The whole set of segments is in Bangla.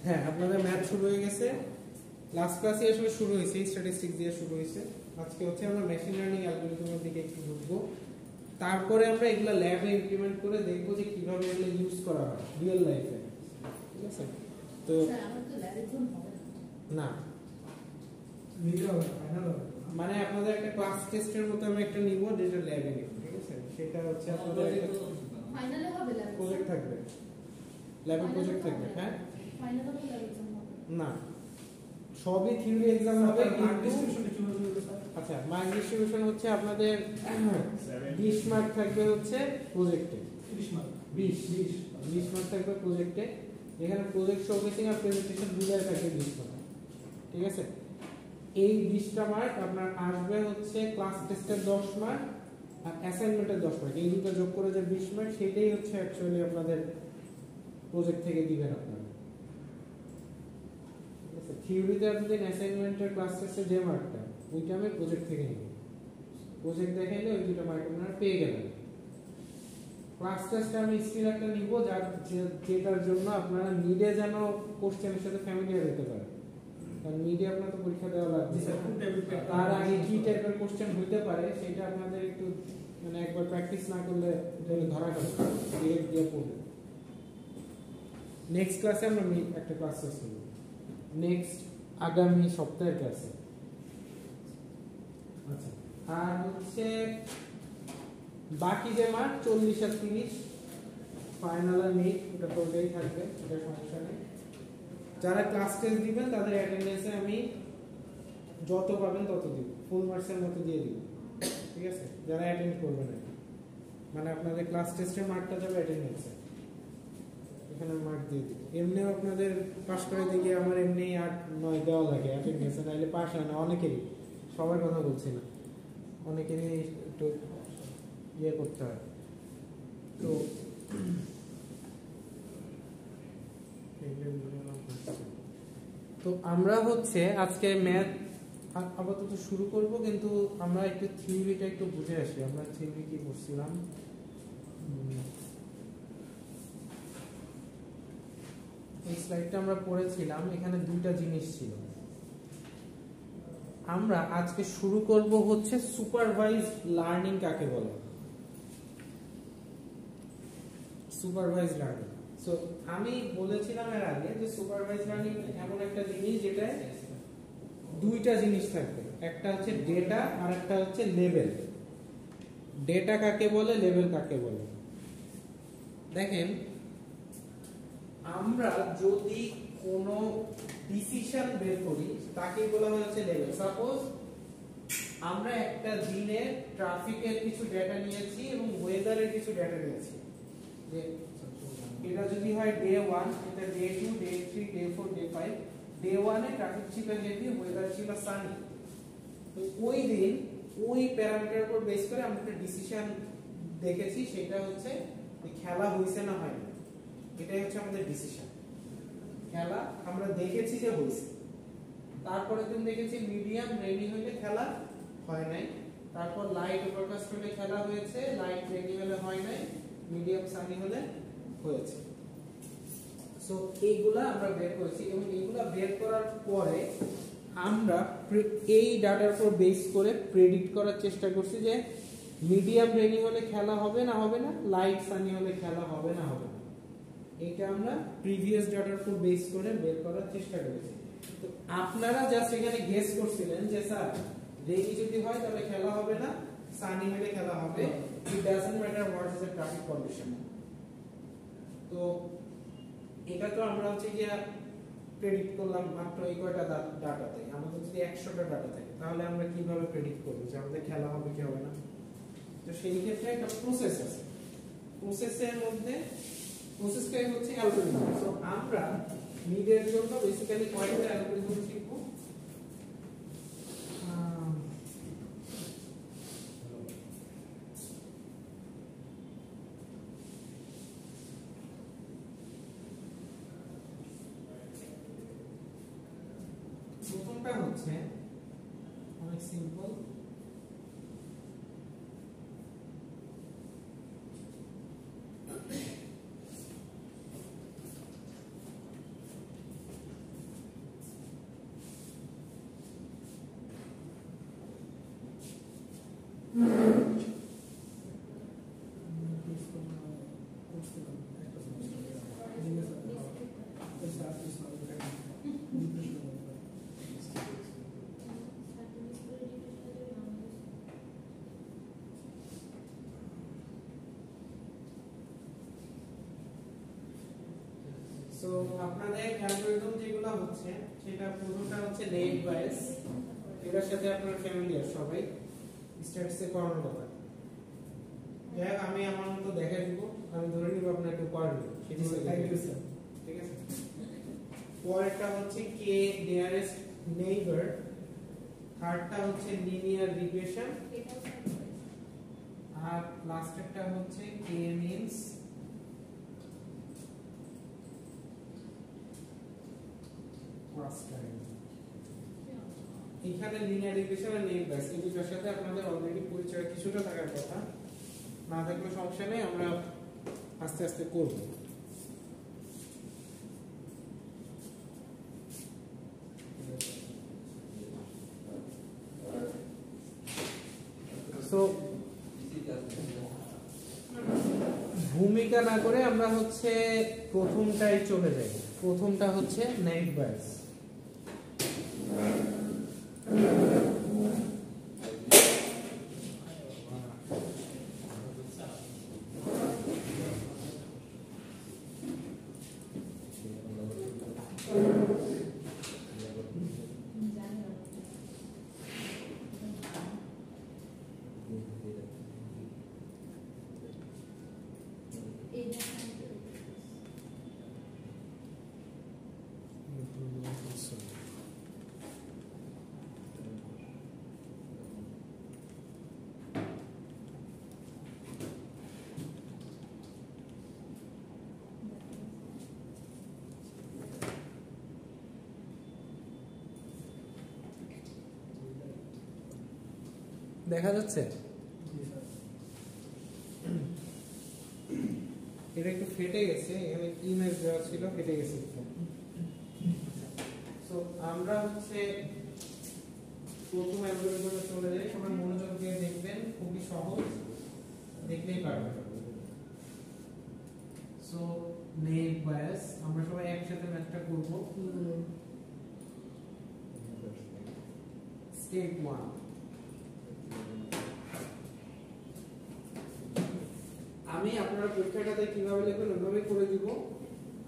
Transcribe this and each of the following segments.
হ্যাঁ, আপনাদের ম্যাথ শুরু হয়ে গেছে। লাস্ট ক্লাসে আসলে শুরু হয়েছে, স্ট্যাটিস্টিক্স দিয়ে শুরু হয়েছে। আজকে হচ্ছে আমরা মেশিন লার্নিং অ্যালগরিদমের দিকে একটু ঢুকবো। তারপরে আমরা এগুলা ল্যাবে ইমপ্লিমেন্ট করে দেখবো যে কিভাবে এগুলো ইউজ করা হয় রিয়েল লাইফে। ঠিক আছে? তো না, মানে আপনাদের একটা ক্লাস টেস্টের মতো আমরা একটা নিব, যেটা ল্যাবে নিব। ঠিক আছে? সেটা হচ্ছে আপনাদের ফাইনালে হবে, ল্যাব প্রজেক্ট থাকবে, ল্যাবে প্রজেক্ট থাকবে। হ্যাঁ, ফাইনালে হবে, ল্যাব এক্সাম হবে না, সবই থিওরি এক্সাম হবে। আচ্ছা, মার্ক ডিস্ট্রিবিউশন হচ্ছে আপনাদের 20 মার্ক থাকবে হচ্ছে প্রজেক্টে, 20 মার্ক থাকবে প্রজেক্টে। এখানে প্রজেক্ট শোকেসিং আর প্রেজেন্টেশন দুটোই থাকবে 20 মার্ক। ঠিক আছে? এই 20টা মার্ক আপনার আসবে হচ্ছে ক্লাস টেস্টের 10 মার্ক আর অ্যাসাইনমেন্টের 10 মার্ক। এই দুটো যোগ করে যে 20 মার্ক, সেটাই হচ্ছে অ্যাকচুয়ালি আপনাদের প্রজেক্ট থেকে দিবেন আপনারা। ঠিক আছে? থিওরিতে আপনাদের অ্যাসাইনমেন্টের ক্লাস টেস্টের যে মার্কটা, ওইটা আমি প্রজেক্ট থেকে নিব। প্রজেক্ট দেখাইলে ওই দুটো মার্ক আপনারা পেয়ে গেলেন। ক্লাস টেস্টে আমি স্কিল একটা নিব, যেটার জন্য আপনারা মিডে যেন কোশ্চেনের সাথে ফ্যামিলিয়ার হতে পারে। কারণ মিডে আপনার তো পরীক্ষা দেওয়া লাগবে, তার আগে কি টাইপের কোশ্চেন হতে পারে সেটা আপনাদের একটু মানে একবার প্র্যাকটিস না করলে ধরা যাবে, ডিরেক্ট দিয়ে পড়বে। নেক্সট ক্লাসে আমরা একটা ক্লাস টেস্ট করব, নেক্সট আগামী সপ্তাহের ক্লাসে। আচ্ছা, আর হচ্ছে বাকি যে মার্ক 40 আর 30 ফাইনাল আর মিড, ওটা তো ওটাই থাকবে, এটা সমস্যা নেই। যারা ক্লাস টেস্ট দিবেন তাদের অ্যাটেন্ডেন্সে আমি যত পাবেন তত দিব, ফুল মার্কসের মতো দিয়ে দিব। ঠিক আছে? যারা অ্যাটেন্ড করবেন না, মানে আপনাদের ক্লাস টেস্টের মার্কটা যাবে অ্যাটেন্ডেন্সে, এখানে মার্ক দিয়ে দিব। এমনিও আপনাদের পাস করে দিকে আমার এমনি 8-9 দেওয়া লাগে অ্যাটেন্ডেন্সে, নাইলে পাস হয় না অনেকেরই, সবার কথা বলছি না, অনেকেরই একটু ইয়ে করতে হয়। তো আমরা হচ্ছে আজকে ম্যাথ আপাতত শুরু করব, কিন্তু আমরা একটু থিওরিটা একটু বুঝে আসি। আমরা থিওরি কি করছিলাম, এই স্লাইডটা আমরা পড়েছিলাম। এখানে দুইটা জিনিস ছিল। আমরা আজকে শুরু করব হচ্ছে সুপারভাইজড লার্নিং কাকে বলে। সুপারভাইজড লার্নিং, সো আমি বলেছিলাম এর আগে যে সুপারভাইজড লার্নিং এমন একটা জিনিস যেটা দুইটা জিনিস থাকবে, একটা হচ্ছে ডেটা আর একটা হচ্ছে লেভেল। ডেটা কাকে বলে, লেভেল কাকে বলে? দেখেন, আমরা যদি কোনো ডিসিশন বের করি তাকে বলা হচ্ছে লেভেল। সাপোজ আমরা একটা দিনের ট্রাফিকের কিছু ডেটা নিয়েছি এবং ওয়েদারের কিছু ডেটা নিয়েছি, যে এটা যদি হয় ডে 1, এটা day 2, day 3, day 4, day 5। Day 1 এ ট্রাফিক ছিল হেভি, ওয়েদার ছিল সানি। তো ওই দিন ওই প্যারামিটারের উপর বেস করে আমরা একটা ডিসিশন দেখেছি, সেটা হচ্ছে খেলা হইছে না হয়নি। এটাই হচ্ছে আমাদের ডিসিশন। খেলা আমরা দেখেছি যে হইছে, তারপরের দিন দেখেছি মিডিয়াম রেনি হইলে খেলা হয় নাই, তারপর লাইট ওভারকাস্ট হলে খেলা হয়েছে, লাইট রেনি হলে হয় নাই, মিডিয়াম সানি হলে হয়েছে। সো এইগুলা আমরা বের করেছি, এবং এইগুলা বের করার পরে আমরা এই ডাটার উপর বেস করে প্রেডিক্ট করার চেষ্টা করছি যে মিডিয়াম রেনি হলে খেলা হবে না হবে না, লাইট সানি হলে খেলা হবে না হবে না। এটা আমরা প্রিভিয়াস ডাটার উপর বেস করে বের করার চেষ্টা করেছি। তো আপনারা জাস্ট এখানে গেস করছিলেন যে স্যার রেনি যদি হয় তাহলে খেলা হবে না, সানি হলে খেলা হবে, it doesn't matter what is the traffic condition. তো এটা তো আমরা হচ্ছে যে প্রেডিক্ট করলাম মাত্র এই কয়টা ডাটাতে। আমাদের যদি 100টা ডাটা থাকে তাহলে আমরা কিভাবে প্রেডিক্ট করব যে আমাদের খেলা হবে কি হবে না? তো সেই ক্ষেত্রে একটা প্রসেস আছে, প্রসেসের মধ্যে প্রসেসটাই হচ্ছে অ্যালগরিদম। সো আমরা মিডের জন্য বেসিক্যালি কয়টা অ্যালগরিদম শিখব? প্রথমটা হচ্ছে অনেক সিম্পল, সো আপনাদের অ্যালগরিদম যেগুলো হচ্ছে সেটা প্রথমটা হচ্ছে নেট বায়াস, এটার সাথে আপনারা ফ্যামিলিয়ার সবাই, স্ট্যাটিস্টিক্সে করানোর কথা। যাই হোক, আমি আমার মতো দেখাই দিব, আমি ধরে নিব আপনার একটু পারবেন, সেটি থ্যাংক ইউ স্যার। ঠিক আছে, পরেরটা হচ্ছে কে নিয়ারেস্ট নেইবার, থার্ডটা হচ্ছে লিনিয়ার রিগ্রেশন, আর লাস্টেরটা হচ্ছে কে মিনস ক্লাস্টারিং। এখানে লিনিয়ার রিগ্রেশন আর নেট বায়াস এই দুটোর সাথে আপনাদের অলরেডি পরিচয় কিছুটা থাকার কথা, না থাকলে সমস্যা নেই, আমরা আস্তে আস্তে করব। সো ভূমিকা না করে আমরা হচ্ছে প্রথমটাই চলে যাই। প্রথমটা হচ্ছে নেট বায়াস। দেখা যাচ্ছে এটা একটু ফেটে গেছে, এখানে ইমেজ দেওয়া ছিল, ফেটে গেছে। সো আমরা হচ্ছে প্রথম অ্যালগরিদমে চলে যাই, সবাই মনোযোগ দিয়ে দেখবেন, খুবই সহজ, দেখলেই পারবেন। সো নেট বায়াস আমরা সবাই একসাথে ম্যাথটা করব। স্টেপ 1, আমি আপনারা পরীক্ষাটাতে কিভাবে লিখবেন ওইভাবে করে দিব,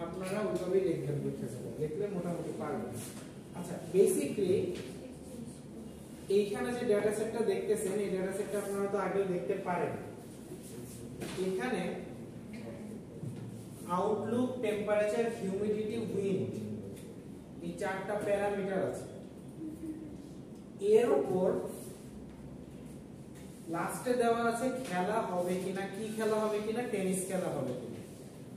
আপনারা ওইভাবেই লিখবেন, পরীক্ষাটা লিখলে মোটামুটি পারবেন। আচ্ছা, বেসিক্যালি এইখানে যে ডেটা সেটটা দেখতেছেন, এই ডেটা সেটটা আপনারা তো আগেও দেখতে পারেন। এখানে আউটলুক, টেম্পারেচার, হিউমিডিটি, উইন্ড, এই চারটা প্যারামিটার আছে। এর উপর লাস্টে দেওয়া আছে খেলা হবে কিনা, কি খেলা হবে কিনা, টেনিস খেলা হবে কিনা।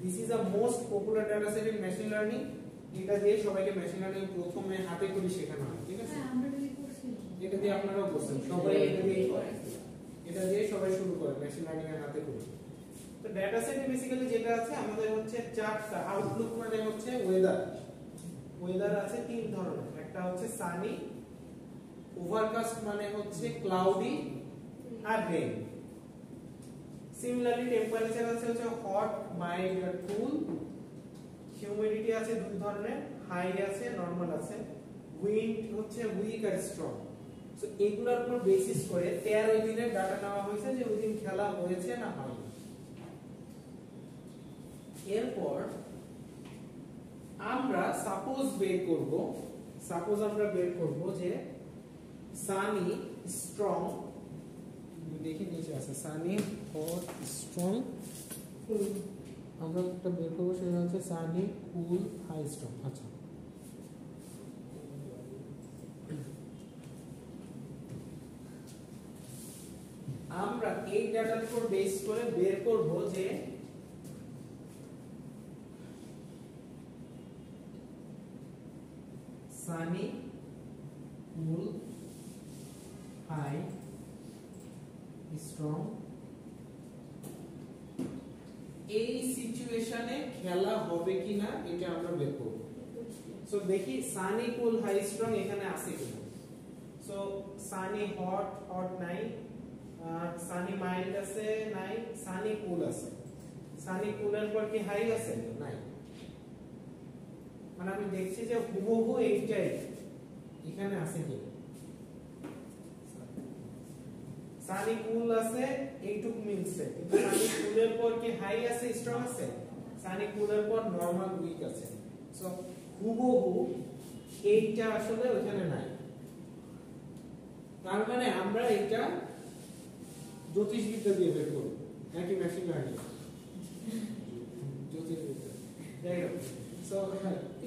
This is a most popular data set in machine learning. এটা দিয়ে সবাইকে মেশিন লার্নিং প্রথমে হাতে করে শেখানো হয়, ঠিক আছে? এটা দিয়ে আপনারাও করছেন, সবাই এটা দিয়ে করে, এটা দিয়ে সবাই শুরু করে মেশিন লার্নিং এর হাতে করে। তো ডেটা সেটে বেসিক্যালি যেটা আছে আমাদের হচ্ছে চারটা। আউটলুক মানে হচ্ছে ওয়েদার, ওয়েদার আছে তিন ধরনের, একটা হচ্ছে সানি, ওভারকাস্ট মানে হচ্ছে ক্লাউডি আর রেন। সিমিলারলি টেম্পারেচার আছে হচ্ছে হট, মাইল্ড আর কুল। হিউমিডিটি আছে দুই ধরনের, হাই আছে, নরমাল আছে। উইন্ড হচ্ছে উইক আর স্ট্রং। সো এগুলোর উপর বেসিস করে 13 দিনের ডাটা নেওয়া হয়েছে যে ওই দিন খেলা হয়েছে না হয়নি। এরপর আমরা সাপোজ বের করব যে সানি, স্ট্রং, দেখি নিচে আছে সানি, হট, স্ট্রং। আমরা একটা বের করবো, সেটা হচ্ছে সানি, কুল, হাই, স্ট্রং। আচ্ছা, আমরা এই ডাটার উপর বেস করে বের করব যে সানি, কুল, হাই, স্ট্রং, এই সিচুয়েশনে খেলা হবে কিনা এটা আমরা বের করব। সো দেখি সানি, কুল, হাই, স্ট্রং এখানে আছে কিনা। সো সানি, হট নাই, সানি মাইল্ড আছে নাই, সানি কুল আছে। সানি কুলের পর কি হাই আছে? নাই। মানে আমি দেখছি যে হুবহু এইটাই এখানে আছে কি। সানি কুল আছে, এইটুকু মিলছে, কিন্তু সানি কুলের পর কি হাই আছে, স্ট্রং আছে? সানি কুলের পর নরমাল, উইক আছে। সো হুবহু এইটা আসলে ওখানে নাই, তার মানে আমরা এটা জ্যোতিষবিদ্যা দিয়ে বের করব নাকি মেশিন লার্নিং? জ্যোতিষবিদ্যা। যাই হোক, সো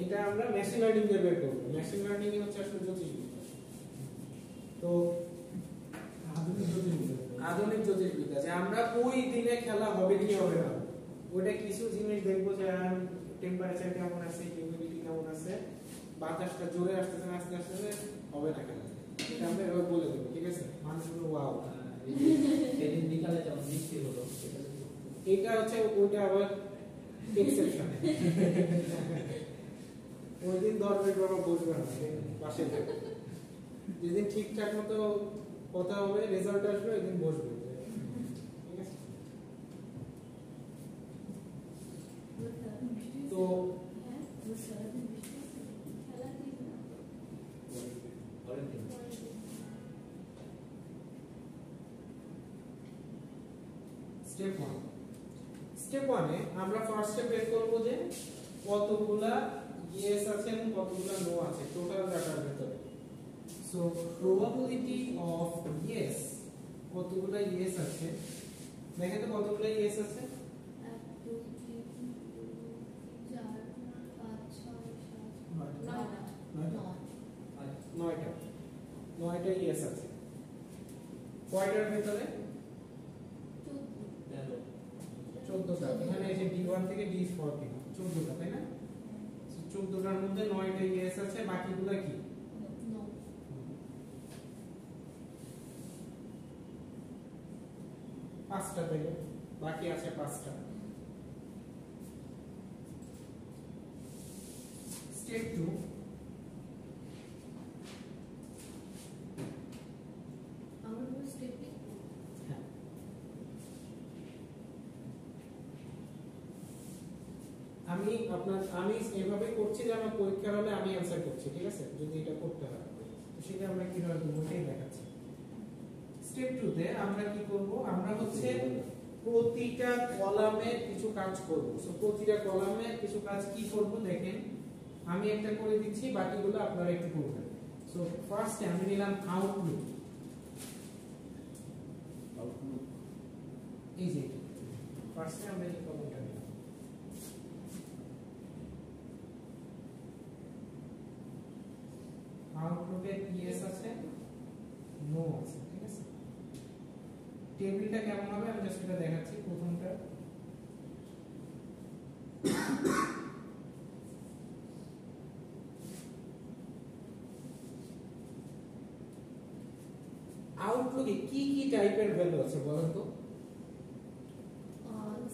এটা আমরা মেশিন লার্নিং দিয়ে বের করব। মেশিন লার্নিং হচ্ছে আসলে জ্যোতিষবিদ্যা। তো আধুনিক জ্যোতিষবিদ্যা যে আমরা ওই দিনে খেলা হবে কি হবে না, ওইটা কিছু জিনিস দেখবো যে টেম্পারেচার কেমন আছে, হিউমিডিটি কেমন আছে, বাতাসটা জোরে আসতেছে না আস্তে আসতেছে, হবে না কেন, এটা আমরা এভাবে বলে দেবো। ঠিক আছে, মানুষগুলো ওয়াও সেদিন বিকালে যখন বৃষ্টি হলো এটা হচ্ছে ওইটা আবার এক্সেপশন। ওই দিন দরবেশ বাবা বসবে না পাশে থেকে, যেদিন ঠিকঠাক মতো কথা হবে, রেজাল্ট আসবে, ওই দিন বসবে। ঠিক আছে, তো স্টেপ 1, স্টেপ 1 এ আমরা ফার্স্ট স্টেপ বের করব যে কতগুলা ইয়েস আছে এবং কতগুলা নো আছে টোটাল ডাটার ভিতরে। সো প্রবাবিলিটি অফ ইয়েস, কতগুলা ইয়েস আছে দেখেন তো, কতগুলা ইয়েস আছে? 1 2 3 4 5 6 7 9টা ইয়েস আছে। কয়টার ভিতরে? 14টা। এখানে এই যে D1 থেকে D4 কি 14টা, তাই না? 14টার মধ্যে 9টা ইয়েস আছে, বাকিগুলো কি? নো। 5টা থেকে বাকি আছে 5টা। স্টেপ 2, আমার পুরো স্টেপে আমি এভাবে করছি যে আমার পরীক্ষার হলে আমি অ্যানসার করছি। ঠিক আছে, যদি এটা করতে হয় তো সেটা আমরা কিভাবে করব সেটাই দেখাচ্ছি। স্টেপ 2 তে আমরা কি করব, আমরা হচ্ছে প্রতিটা কলামে কিছু কাজ করব। সো প্রতিটা কলামে কিছু কাজ কি করব দেখেন, আমি একটা করে দিচ্ছি, বাকিগুলো আপনারা একটু করবেন। সো ফার্স্টে আমি নিলাম আউটলুক, এই যে ফার্স্টে আমরা এই কলামটা নিলাম। আউটলুকে ইয়েস আছে, নো আছে। ঠিক আছে, টেবিলটা কেমন হবে আমি জাস্ট এটা দেখাচ্ছি। প্রথমটা আউটলুকে কি কি টাইপের ভ্যালু আছে বলেন তো?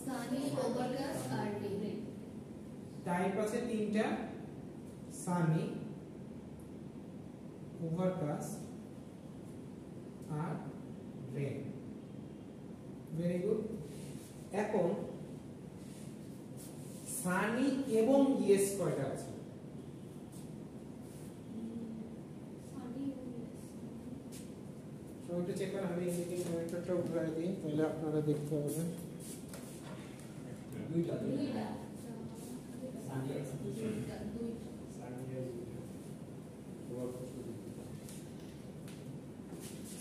সানি, ওভারকাস্ট আর রেন। টাইপ আছে 3টা, সানি, ওভারকাস্ট আর রেন। Very good. এখন সানি এবং ইয়েস কয়টা আছে? সানি সবাই একটু চেক করেন, আমি এদিকে মনিটরটা উঠাই দিই তাহলে আপনারা দেখতে পাবেন। দুইটা দুইটা সানি আছে দুইটা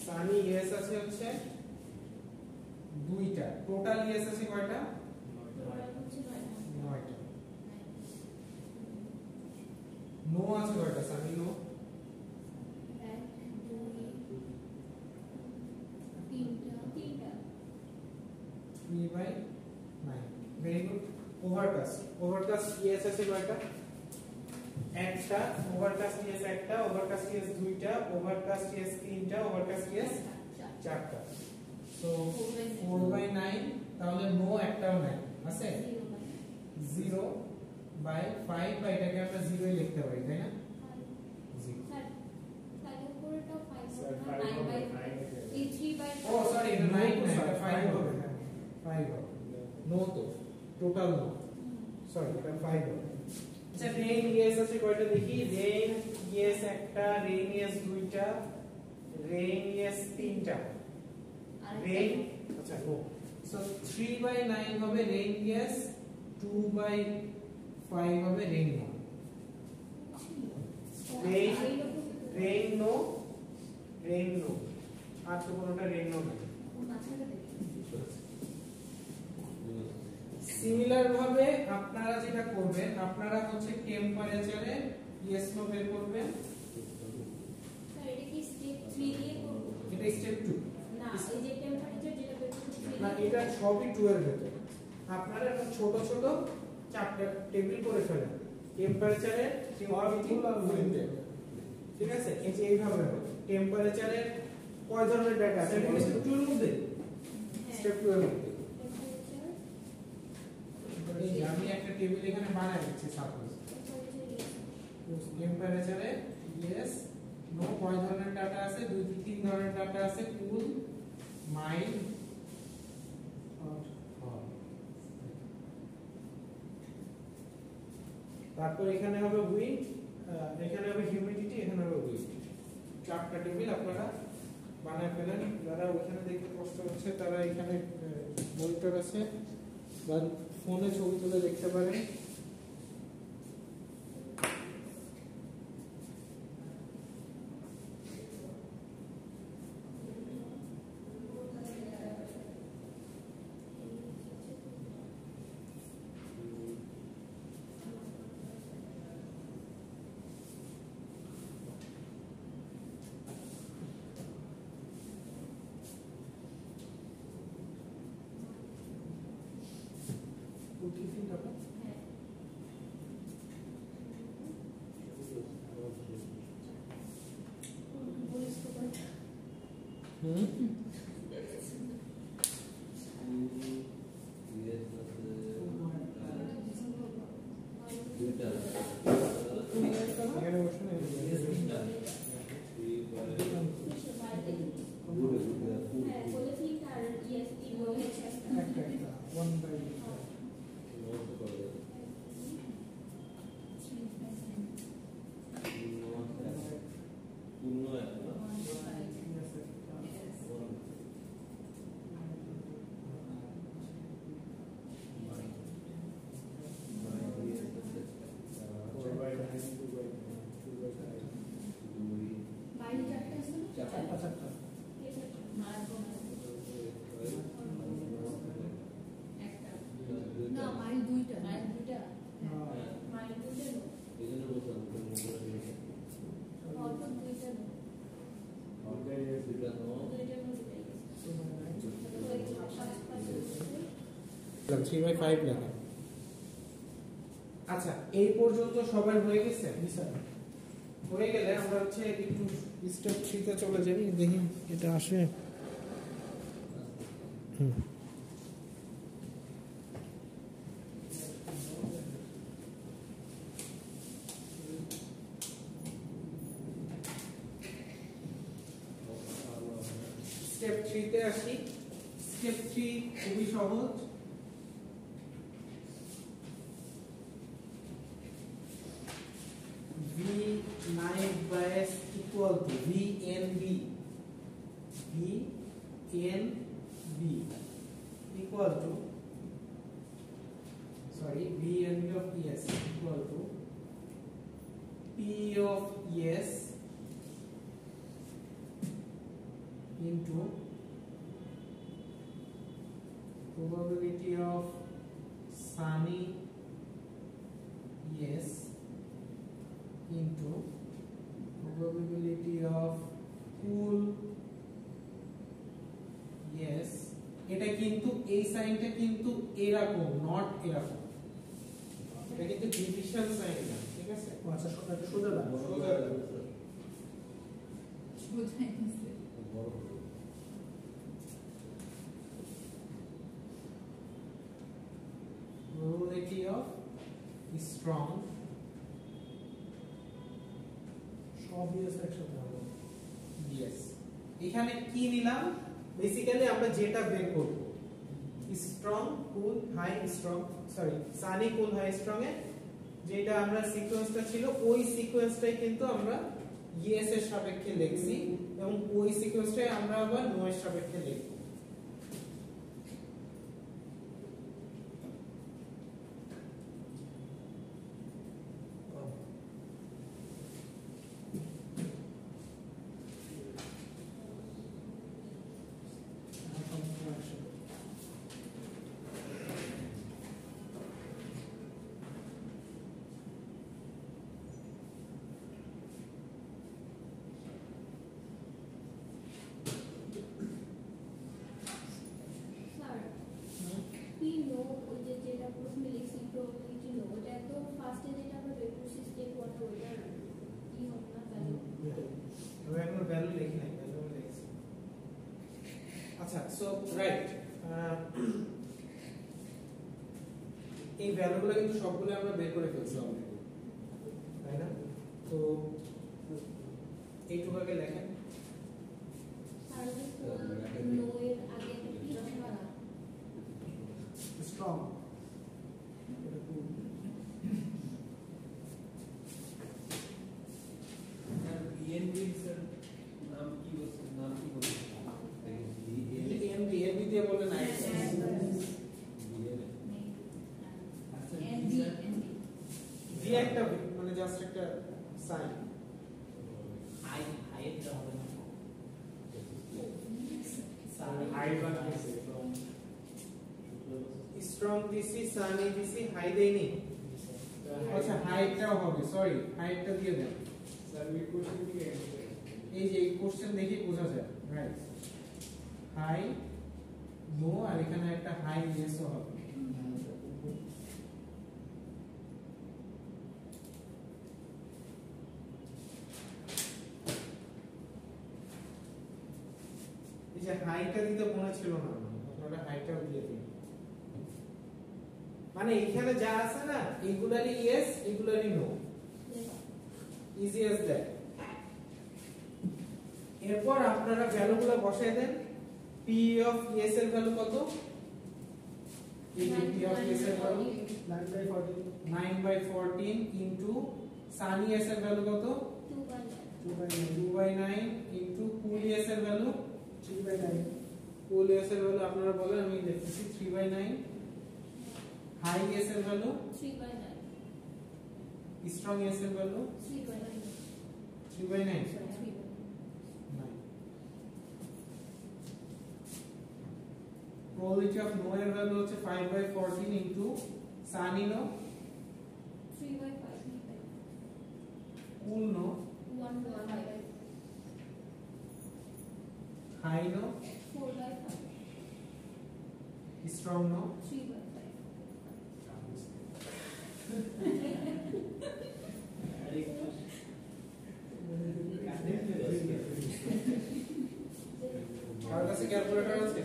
সানি ইয়েস আছে হচ্ছে 2টা, টোটাল ইয়েস আছে কয়টা? 9টা। নো আছে কয়টা? সানি নো 1 2 3টা 3/9। Very good. ওভারকাস্ট ইয়েস আছে কয়টা? একটা। ওভারকাস্ট ইয়েস একটা, ওভারকাস্ট ইয়েস 2টা, ওভারকাস্ট ইয়েস 3টা, ওভারকাস্ট ইয়েস 4টা। সো 4/9, তাহলে নো একটাও নাই আছে। 0/5 বা এটাকে আমরা 0 লিখতে পারি, তাই না? 0। ও সরি, এটা 9 না, এটা 5 হবে। 5 হবে। নো তো টোটাল নো, সরি এটা 5 হবে। আচ্ছা, রেইন ইয়েস আছে কয়টা দেখি? রেইন ইয়েস একটা, রেইন ইয়েস 2টা, রেইন ইয়েস 3টা, রেইন আচ্ছা নো। সো 3/9 হবে রেইন ইয়েস, 2/5 হবে রেইন নো। রেইন নো আর তো কোনোটা রেইন নো নাই। সিমিলার ভাবে আপনারা যেটা করবেন, আপনারা হচ্ছে টেম্পারেচারে ইয়েস নো বের করবেন। স্যার এটা কি স্টেপ 3 দিয়ে করব? এটা স্টেপ 2 না, এই যে টেম্পারেচার যেটা বের করতে না, এটা সবই 2 এর ভেতরে। আপনারা একটা ছোট ছোট চারটা টেবিল করে ফেলেন টেম্পারেচারে, ঠিক আছে? এই যে এইভাবে হবে টেম্পারেচারে কয় ধরনের ডাটা আছে স্টেপ 2 এর মধ্যে, স্টেপ 2 এর মধ্যে। এই যে আমি একটা টেবিল এখানে বানাই দিচ্ছি সাপোজ টেম্পারেচারে ইয়েস নো কয় ধরনের ডাটা আছে, 2-3 ধরনের ডাটা আছে, কুল, মাইল্ড, হট। তারপর এখানে হবে উইন্ড, এখানে হবে হিউমিডিটি, এখানে হবে উইন্ড। চারটা টেবিল আপনারা বানায় ফেলেন। যারা ওখানে দেখতে কষ্ট হচ্ছে তারা এখানে মনিটর আছে বা ফোনে ছবি তুলে দেখতে পারেন। আচ্ছা, এই পর্যন্ত সবার হয়ে গেছে? হয়ে গেলে আমরা হচ্ছে একটু স্টেপ 3 তে চলে যাই, দেখি এটা আসে। স্টেপ 3 তে আসি। স্টেপ 3 খুবই সহজ। V night bias equal to VNB equal to VNB of ES equal to P of ES into probability of sunny ES into probability of cool yes। এটা কিন্তু এই সাইনটা কিন্তু এরকম, নট এরকম, এটা কিন্তু ডিভিশন সাইন না, ঠিক আছে? আচ্ছা, এটা সোজা না, সোজা probability of strong yes। এখানে কি নিলাম? বেসিক্যালি আমরা যেটা বের করব স্ট্রং কুল হাই স্ট্রং, সানি কুল হাই স্ট্রং এ যেটা আমরা সিকোয়েন্সটা ছিল ওই সিকোয়েন্সটাই কিন্তু আমরা ইএস এর সাপেক্ষে লিখছি এবং ওই সিকোয়েন্সটাই আমরা আবার নো এর সাপেক্ষে লিখব। আচ্ছা সো রাইট এই ভ্যালুগুলো কিন্তু সবগুলো আমরা বের করে ফেলছি অলরেডি, তাই না? তো এইটুকুকে লেখেন নো এর আগে একটা কি বসা স্ট্রং এনবি দিয়ে বলেন জি একটা মানে জাস্ট একটা সাইন স্ট্রং দিছি সানি দিছি হাই দেইনি, আচ্ছা হাইটটাও হবে, সরি হাইটটা দিয়ে দেন স্যার আমি কোশ্চেন দিয়ে এই যে এই কোশ্চেন দেখে বোঝা যায় রাইট হাই নো আর এখানে একটা হাই ইয়েসও হবে এই যে হাইটটা দিতে মনে ছিল না আপনারা হাইটটাও দিয়ে দিন মানে এখানে যা আছে না এগুলারই ইয়েস এগুলারই নো ইজি অ্যাজ দ্যাট এরপর আপনারা ভ্যালুগুলো বসায় দেন পি অফ ইয়েস এর ভ্যালু কত এই যে পি অফ ইয়েস এর ভ্যালু 9/14 ইনটু সানি এস এর ভ্যালু কত 2/9 ইনটু কুল এস এর ভ্যালু 3/9 কুল এস এর ভ্যালু আপনারা বলেন আমি লিখতেছি 3/9 হাই এস এর ভ্যালু 3/9 স্ট্রং এস এর ভ্যালু 3/9 probability of no এর ভ্যালু হচ্ছে 5/14 into Sunny no 3/5 cool no 1/5 high no 4/5 strong no 3/5 কার কাছে ক্যালকুলেটর আছে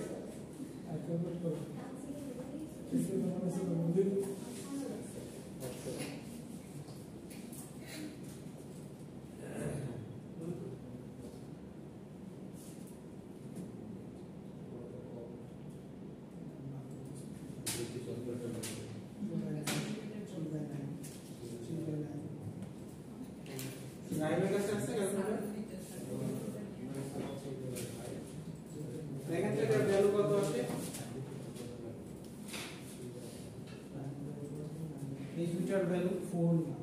লাইভের কাছে আছে ক্যালকুলেটর দেখেন তো এটার ভ্যালু কত আসে এই দুটার ভ্যালু 4 না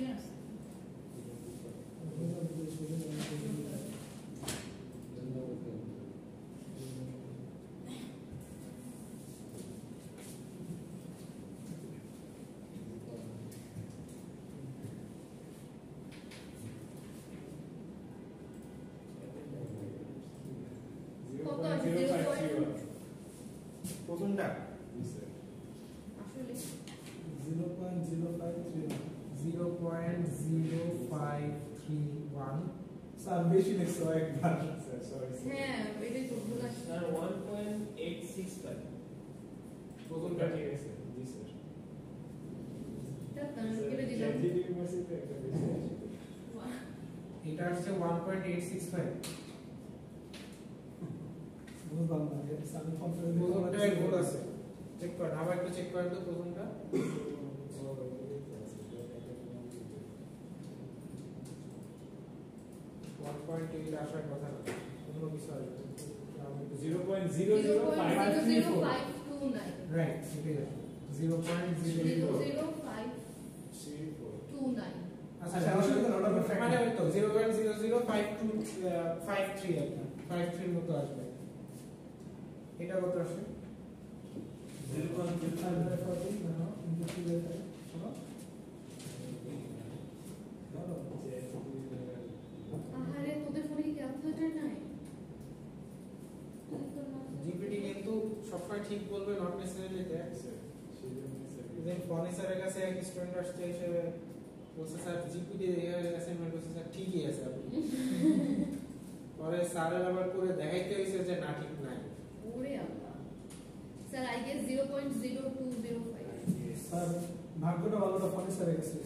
yes কত আছে 0.0 প্রথমটা আসলে 0.0531 স্যার বেশি লিখছো একবার স্যার সরি হ্যাঁ এটা তো ভুল আছে স্যার 1.865 প্রথমটা ঠিক আছে জি স্যার তা কেটে দিলাম জিডি ইউনিভার্সিটিতে একটা বেশি আছে এটা আসছে 1.865 বুঝলাম না স্যার কম্পিউটার প্রথমটাই ভুল আছে চেক করেন আবার একটু চেক করেন তো প্রথমটা 1.8 আসার কথা না অন্য কিছু আসবে 0.00534 0.00529 রাইট এটাই আসবে 0.005 আচ্ছা মানে ওই তো 0.005253 একটা 53 মতো আসবে এটা কত আসে 0.514 আহারে তোদের ফোনে কি ক্যালকুলেটর নাই জিপিটি কিন্তু সবসময় ঠিক বলবে, নট নেসেসারিলি দ্যাট। দেন ফর্নিচারের কাছে এক স্টুডেন্ট আসছে এসে বলছে স্যার জিপিটি অ্যাসাইনমেন্ট করছে স্যার ঠিকই আছে আপনি। পরে স্যারের আবার করে দেখাইতে হয়েছে যে না ঠিক নাই। ওরে আল্লাহ স্যার আই গেস 0.0205 স্যার ভাগ্যটা ভালোটা ফোনে স্যার গেছে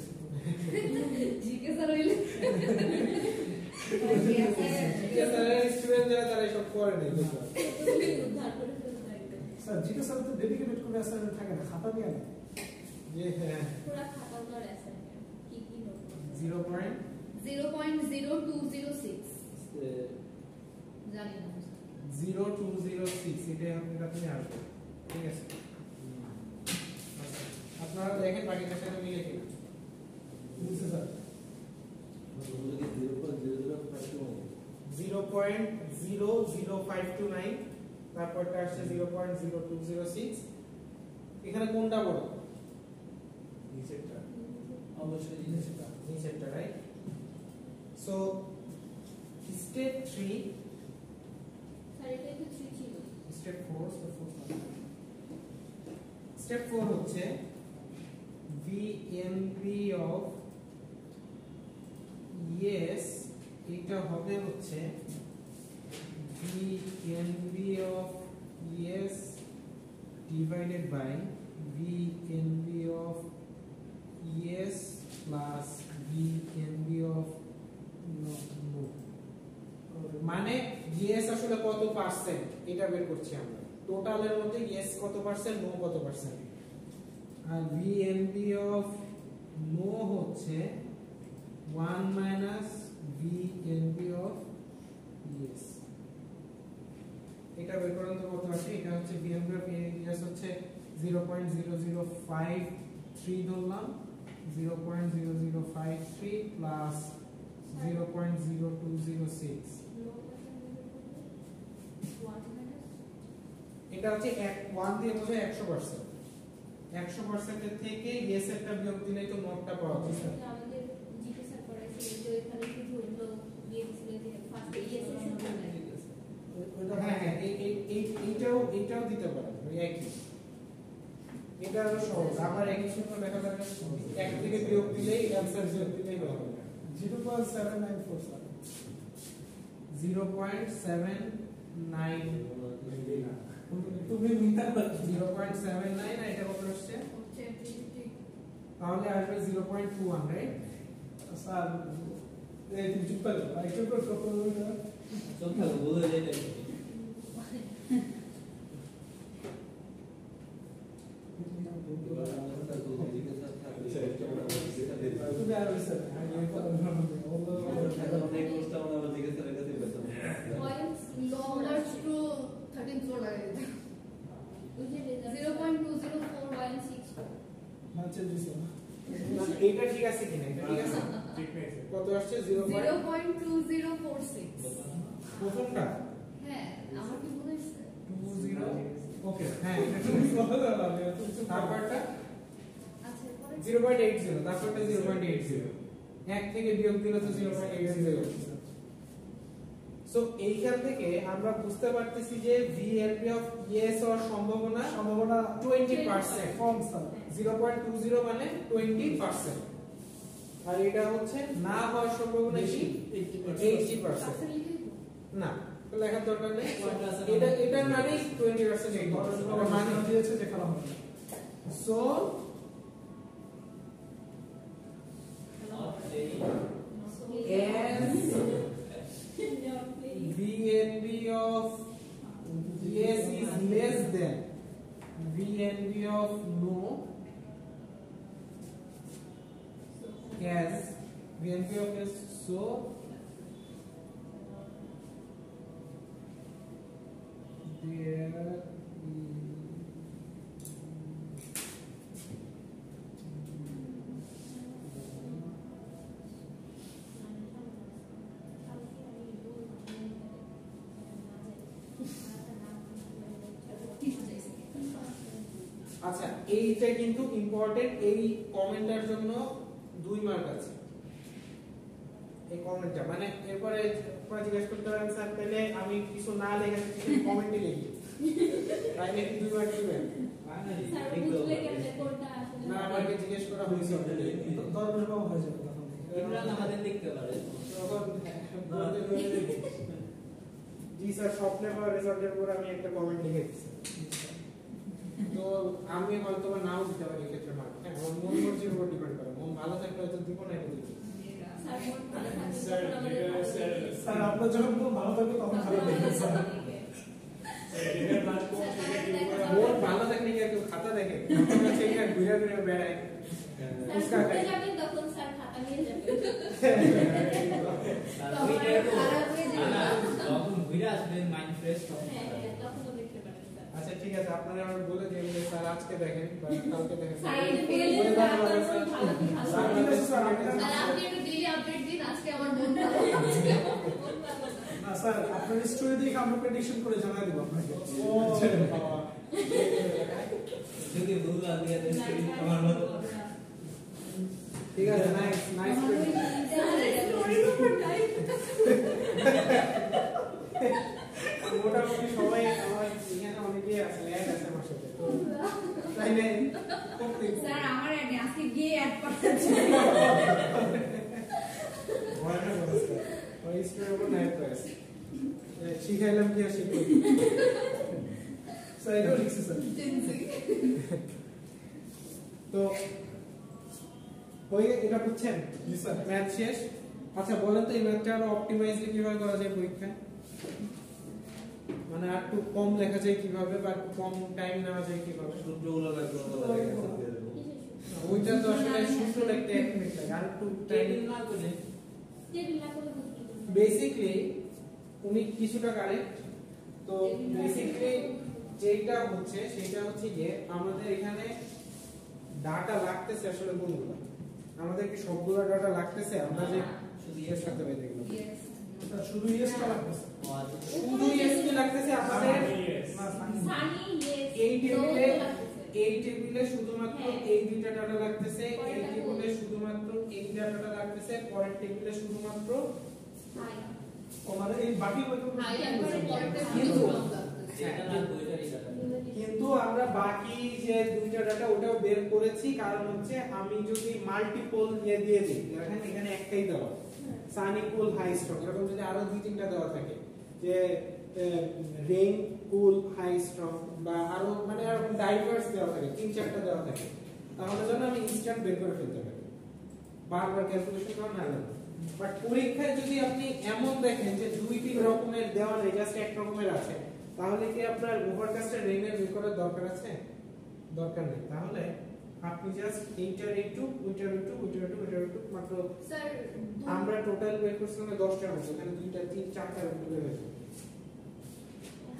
জিকে স্যার হইলে স্যারের স্টুডেন্ট যারা তারা সব করে নেই উদ্ধার করে ফেলতে একদম স্যার জিকে স্যার তো ডেডিকেটেড করে অ্যাসাইনমেন্ট থাকে না, খাতা দিয়ে না। যে হ্যাঁ পুরো খাতা উদ্ধার অ্যাসাইনমেন্ট কি কি নোট 0.0206 জানি না 0206 এটা আপনি আসবে, ঠিক আছে? আপনারা দেখেন বাকিটার সাথে মিলে কিনা। বুঝছে স্যার 0.00529 তারপরটা আসছে 0.0206। এখানে কোনটা বড়? নিচেরটা অবশ্যই নিচেরটা নিচেরটা, রাইট? সো স্টেপ 3 স্যার এটা তো 3 ছিল স্টেপ 4 স্টেপ 4 হচ্ছে VNB of yes, এটা হবে হচ্ছে VNB of yes divided by VNB of yes plus VNB of no. মানে yes আসলে কত পার্সেন্ট এটা বের করছি আমরা। টোটালের মধ্যে yes কত পার্সেন্ট, no কত পার্সেন্ট। আর VNB of no হচ্ছে 1 minus VNB of yes। এটা বের করার তো কত আছে? এটা হচ্ছে VNB of yes হচ্ছে 0.0053 ধরলাম, 0.0053 plus 0.0206। এটা হচ্ছে 1 দিয়ে বোঝায় 100%। 100% এর থেকে yes একটা বিয়োগ দিলেই তো নোটটা পাওয়া যাবে। আমাদের জিকে স্যার পড়াইছিল যে এখানে শুধু হলো দিয়ে দিছিল যে ফার্স্ট ইএস এর সাথে হ্যাঁ এইটাও দিতে পারেন, ওই একই। এটা হলো সহজ, আবার একই সূত্র লেখা থাকে, এক থেকে বিয়োগ দিলেই অ্যানসার বিয়োগ দিলেই হবে। 0.794 স্যার 0.79 তুমি মিথ্যা বলছো 0.79 আর এটা কত আসছে? হচ্ছে তাহলে আসবে 0.21, রাইট? স্যার এই তুমি চুপ করো আর একটু করে কত বলবে না সব ভালো বলে যাইতে তুমি আর ওই স্যার আমি কথা বলবো অনেক কোর্সটা আমরা আবার জিজ্ঞেস করে কাছে পেতাম পয়েন্টস লম্বার টু 13 ফ্লোর লাগে ওই যে 0.204164 না চেঞ্জ দিছো না এইটা ঠিক আছে কিনা? এটা ঠিক আছে? কত আসছে? 0.2046 প্রথমটা হ্যাঁ আমার কি মনে হচ্ছে 20 ওকে, হ্যাঁ এটা ঠিক আছে। তারপরটা আচ্ছা পরে 0.80, তারপরটা 0.80, এক থেকে বিয়োগ দিলে তো 0.80। সো এইখান থেকে আমরা বুঝতে পারতেছি যে VNB of yes হওয়ার সম্ভাবনা 20%, কম স্যার 0.20 মানে 20%। আর এটা হচ্ছে না হওয়ার সম্ভাবনা কি? 80%। আসলে কি না লেখার দরকার নেই, এটা মানে 20% এই মানে দিয়েছে যে খেলা হবে so as VNB of yes is less than VNB of no, as VNB of yes, so there আচ্ছা এইটা কিন্তু ইম্পর্টেন্ট, এই কমেন্টের জন্য 2 মার্ক আছে। এই কমেন্টটা মানে এরপরে জিজ্ঞেস করতে পারেন স্যার তাহলে আমি কিছু না লেখা কমেন্টে লিখি, তাইলে কি 2 মার্ক দিবেন? ফাইনালি স্যার দেখতে বুঝলে হবে কেমনে কোনটা আসলে না আমাকে জিজ্ঞেস করা হয়েছে অলরেডি। দরবেশ বাবু হয়ে যাবে তখন থেকে। ইমরান আমাদের দেখতে পারে তখন বলতে বলতে জি স্যার স্বপ্নের পর রেজাল্টের পর আমি একটা কমেন্ট লিখে দিয়েছি। তো আমি হয়তো বা নাও দিতে পারি ক্ষেত্রে মার্ক। হ্যাঁ আমার মন মর্জির উপর ডিপেন্ড করে। মন ভালো থাকলে হয়তো দিব না দিব। স্যার মন ভালো থাকে স্যার, তখন আমাদের এটা ভালো স্যার, লাগে। স্যার আপনার যখন মন ভালো থাকবে তখন ভালো লাগবে স্যার। এটার মার্ক কম থেকে কি করে মন ভালো থাকলে কি আর কেউ খাতা দেখে? আমরা সেই না ঘুরে ঘুরে বেড়াই। স্যার ঘুরতে যাবেন তখন স্যার খাতা নিয়ে যাবেন। তখন ওইটা আরো তো খারাপ হয়ে না না যাবে। যখন ঘুরে আসবেন মাইন্ড ফ্রেশ তখন হ্যাঁ, তখনও দেখতে পারেন স্যার। আচ্ছা ঠিক আছে আপনারা আমার বলে দিন যে স্যার আজকে দেখেন বা কালকে দেখেন। স্যার এটা বলে দিন স্যার আপনার মন ভালো কি ভালো স্যার, লাগে। ঠিক আছে স্যার, আপনি- আর আপনি একটু ডেইলি আপডেট দিন আজকে আমার মন ভালো আজকে আমার মন ভালো না। না স্যার আপনার স্টোরি দেখে আমরা প্রেডিকশন করে জানাই দেব আপনাকে। ও বাবা। যদি ভুল লাগে আমার মত ঠিক আছে নাইস নাইস। মোটামুটি সবাই আমার এখানে অনেকেই আছে অ্যাড আছে আমার সাথে তো তাই না স্যার আমার আজকে গিয়ে অ্যাড করতেছি। ভয়টা বলছে ওই স্টোরি উপর নাইট প্রেস শিখাইলাম কি আর শিখবো স্যার এটাও লিখছি স্যার। তো হয়ে এটা বুঝছেন জি স্যার। ম্যাথ শেষ আচ্ছা বলেন তো এই ম্যাথটা আরো অপটিমাইজলি কিভাবে করা যায় পরীক্ষায় মানে আর একটু কম লেখা যায় কিভাবে বা একটু কম টাইম নেওয়া যায় কিভাবে সূত্রগুলো লাগবে ওগুলো দেখে দিয়ে দেব ওইটা তো আসলে সূত্র লিখতে 1 মিনিট লাগে আর একটু টাইম টেবিল না করলে টেবিল না করে বুঝতে পারবেন। বেসিক্যালি উনি কিছুটা কারেক্ট তো বেসিক্যালি যেটা হচ্ছে সেটা হচ্ছে যে আমাদের এখানে ডাটা লাগতেছে আসলে কোনগুলো আমাদের কি সবগুলো ডাটা লাগতেছে আমরা যে শুধু এর সাথে বাইরে দেখব Yes. স্যার শুধু ইয়েসটা লাগতেছে। ও আচ্ছা শুধু এসকে লাগতেছে আপনাদের না সানি। সানি yes এই টেবিলে no লাগতেছে। এই টেবিলে শুধুমাত্র হ্যাঁ। এই দুইটা ডাটা লাগতেছে এই পরেরটা টেবিলে শুধুমাত্র এই ডাটাটা লাগতেছে পরের টেবিলে শুধুমাত্র হাই ও মানে এই বাকি হাই একবারে পরেরটা কিন্তু এটা না ওইটারই দেখা কিন্তু আমরা বাকি যে দুইটা ডাটা ওটাও বের করেছি কারণ হচ্ছে আমি যদি মাল্টিপল নিয়ে দিয়ে দিই দেখেন এখানে একটাই দেওয়া সানি কুল হাই স্ট্রং এরকম যদি আরো দুই তিনটা দেওয়া থাকে যে রেইন কুল হাই স্ট্রং বা আরো মানে এরকম ডাইভার্স দেওয়া থাকে তিন চারটা দেওয়া থাকে তাহলে যেন আমি ইনস্ট্যান্ট বের করে ফেলতে পারি বারবার ক্যালকুলেশন করা না লাগে বাট পরীক্ষায় যদি আপনি এমন দেখেন যে দুই তিন রকমের দেওয়া নেই জাস্ট এক রকমের আছে তাহলে কি আপনার ওভারকাস্টে রেইনের বের করার দরকার আছে দরকার নেই তাহলে আপনি জাস্ট এইটার একটু ওইটার একটু ওইটার একটু ওইটার একটু মাত্র স্যার আমরা টোটাল বের করছিলাম 10টার মতো এখানে দুইটা তিন চারটার মতো বের হয়েছে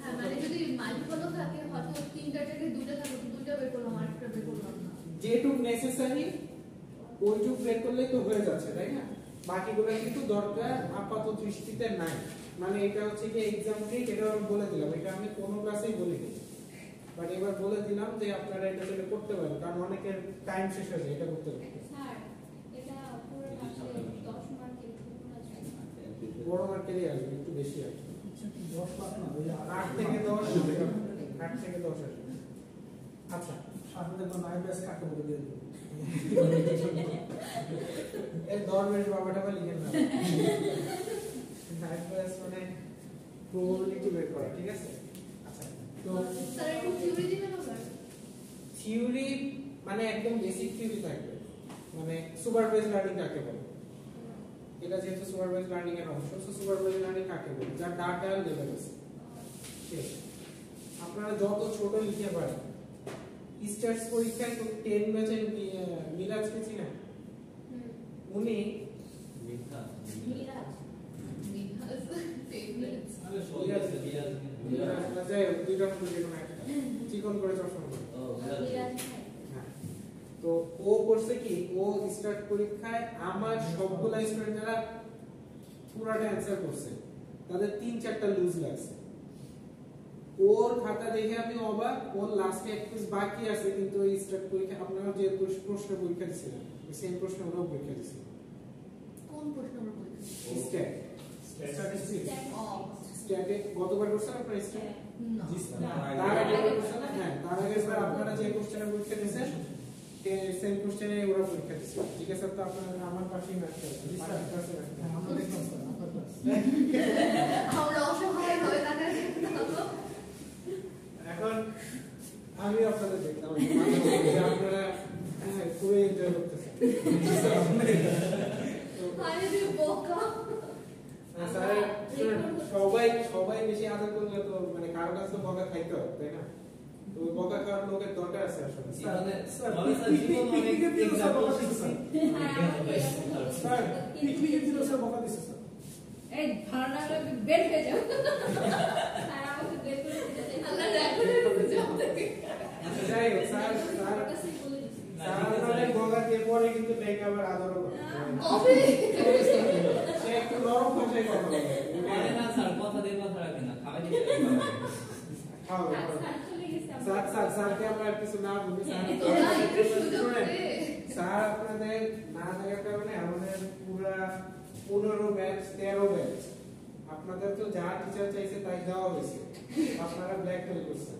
হ্যাঁ মানে যদি মাল্টিপলও থাকে হয়তো তিনটা থেকে দুটো থাকে দুটো বের করলাম আরেকটা বের করলাম না যেটুক নেসেসারি ওইটুক বের করলেই তো হয়ে যাচ্ছে তাই না বাকিগুলো কিন্তু দরকার আপাতত দৃষ্টিতে নাই মানে এটা হচ্ছে কি एग्जाम ট্রিক এটা আমি বলে দিলাম এটা আমি কোনো ক্লাসেই বলিনি বাট এবার বলে দিলাম যে আপনারা এটা থেকে করতে পারেন কারণ অনেকের টাইম শেষ হয়ে যায় এটা করতে পারেন স্যার এটা পুরো ক্লাসে 10 মার্কের কোন আছে বড় মার্কেরই আসবে একটু বেশি আসবে 10 লাখ না ওই 8 থেকে 10 আসবে 8 থেকে 10 আসবে আচ্ছা সামনে দেখো নাই ব্যাস কাকে বলে দিয়ে দেব। এই দরবেশ বাবাটা বা লিখেন না নাইট ব্যাস মানে প্রবাবিলিটি বের করা ঠিক আছে আচ্ছা তো স্যার একটু থিওরি দিবেন আবার থিওরি মানে একদম বেসিক থিওরি থাকবে মানে সুপারভাইজ লার্নিং কাকে বলে এটা যেহেতু সুপারভাইজ লার্নিং এর অংশ সো সুপারভাইজ লার্নিং কাকে বলে যার ডাটা লেভেল আছে ঠিক আছে আপনারা যত ছোট লিখে পারেন স্টার্স পরীক্ষায় তো 10 ব্যাচের মিরাজকে চিনেন উনি মিথ্যা মিরাজ মিরাজ ফেভারিটস আরে সোজা বিরাজ মিরাজ যাই হোক দুইটা মধ্যে যে কোনো একটা চিকন করে চশমা পরে। ও মিরাজ ভাই হ্যাঁ। তো ও করছে কি ও স্টার্ট পরীক্ষায় আমার সবগুলা স্টুডেন্ট যারা পুরাটা অ্যানসার করছে তাদের 3-4টা লুজ লাগছে ওর খাতা দেখে আমি অবাক ওর লাস্টে এক পিস বাকি আছে কিন্তু ওই স্টার্ট পরীক্ষা আপনারা যে প্রশ্ন পরীক্ষা দিয়েছিলেন সেম প্রশ্ন ওরাও পরীক্ষা দিয়েছিল কোন প্রশ্ন আমরা পরীক্ষা স্ট্যাট স্ট্যাটিস্টিক্স ও স্ট্যাটে গতবার করছেন আপনারা স্ট্যাট না। জি স্যার। তার আগে করছেন হ্যাঁ তার আগে স্যার আপনারা যে কোশ্চেনে পরীক্ষা দিয়েছেন সেম কোশ্চেনে ওরা পরীক্ষা দিয়েছে ঠিক আছে তো আপনারা আমার পাশেই ম্যাথ করছেন জি স্যার। হ্যাঁ, আমরা দেখলাম স্যার আপনার ক্লাস। আমরা অসহায় হয়ে তাকাই থাকবো। এখন আমি আপনাদের দেখলাম যে আপনারা হ্যাঁ খুবই এনজয় করতেছেন আরে রে বোকা। স্যার সবাই সবাই বেশি আদর করলে তো মানে কারো কাছে তো বকা খাইতে হবে তাই না তো ওই বকা খাওয়ার লোকের দরকার আছে আসলে জীবনে স্যার, ভালো স্যার জীবন অনেক পিকনিকে দিল স্যার, এক্সাম্পল বকা শিখছি দিছে স্যার, পিকনিকে দিল স্যার, বকা দিছে স্যার। এই ধারণা বের হয়ে যাও। স্যার আমাকে বের করে দিতে চাই। আল্লাহ রেকর্ডের উপরে যাও থেকে। যাই হোক স্যার স্যার স্যার আপনাদের বকা দিয়ে পরে কিন্তু ব্যাংক আবার আদরও করে কবে? সে একটু নরম ভাষায় কথা বলে আরে না স্যার কথা দিয়ে কথা রাখে না খাওয়াই দিতে খাওয়াবে স্যার চলে গেছে। স্যারকে আমরা আর কিছু না বলি স্যার তোরা একটু সুযোগ দে। স্যার আপনাদের না থাকার কারণে আমাদের পুরা 15 ব্যাচ 13 ব্যাচ আপনাদের তো যা টিচার চাইছে তাই দেওয়া হয়েছে আপনারা ব্ল্যাক মেল করছেন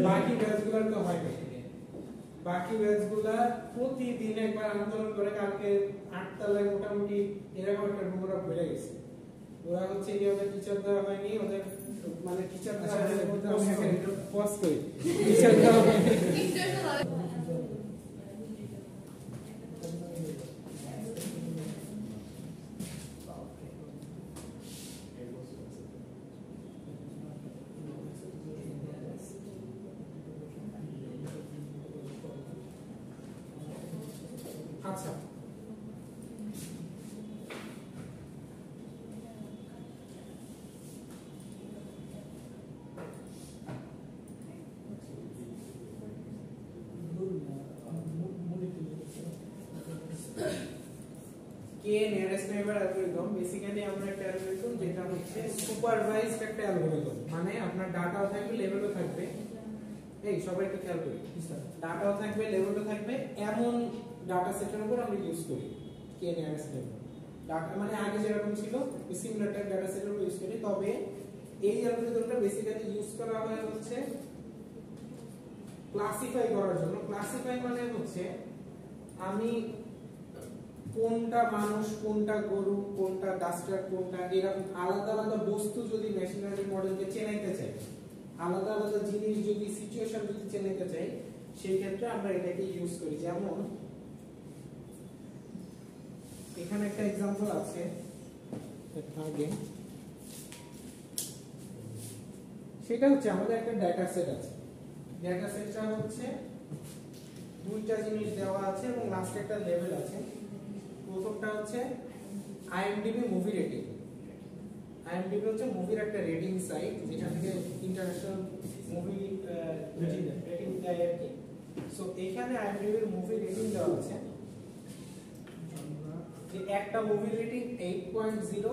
বাকি ব্যাচগুলোর তো হয় না বাকি ব্যাচগুলা প্রতিদিন একবার আন্দোলন করে কালকে 8 তলায় মোটামুটি এরকম একটা রুম ওরা ভরে গেছে ওরা হচ্ছে কি ওদের টিচার দেওয়া হয়নি ওদের মানে টিচার দেওয়া হয়নি বলতে আমি পজ করি টিচার দেওয়া হয়নি ইন্টারনাল আচ্ছা কে নিয়ারেস্ট নেইবার অ্যালগরিদম বেসিক্যালি আমরা একটা অ্যালগরিদম যেটা হচ্ছে সুপারভাইজড একটা অ্যালগরিদম মানে আপনার ডাটাও থাকবে লেভেলও থাকবে এই সবাই একটু খেয়াল করি ডাটাও থাকবে লেভেলও থাকবে এমন ডাটা সেটের উপর আমরা ইউজ করি কে নিয়ারেস্ট নেইবার ডাটা মানে আগে যেরকম ছিল সিমিলার টাইপ ডাটা সেটের উপর ইউজ করি তবে এই অ্যালগরিদমটা বেসিক্যালি ইউজ করা হয় হচ্ছে ক্লাসিফাই করার জন্য ক্লাসিফাই মানে হচ্ছে আমি কোনটা মানুষ কোনটা গরু কোনটা ডাস্টার কোনটা এরকম আলাদা আলাদা বস্তু যদি মেশিন লার্নিং মডেলকে চেনাইতে চাই আলাদা আলাদা জিনিস যদি সিচুয়েশন যদি চেনাইতে চাই সেই ক্ষেত্রে আমরা এটাকে ইউজ করি যেমন এখানে একটা एग्जांपल আছে আগে সেটা হচ্ছে আমাদের একটা ডেটা সেট আছে ডেটা সেটটা হচ্ছে দুইটা জিনিস দেওয়া আছে এবং লাস্টে একটা লেভেল আছে প্রথমটা হচ্ছে আইএমডিবি মুভি রেটিং আইএমডিবি হচ্ছে মুভির একটা রেটিং সাইট যেখান থেকে ইন্টারন্যাশনাল মুভি রেটিং দেয় আর কি সো এখানে আইএমডিবির মুভি রেটিং দেওয়া আছে যে একটা মুভির রেটিং 8.0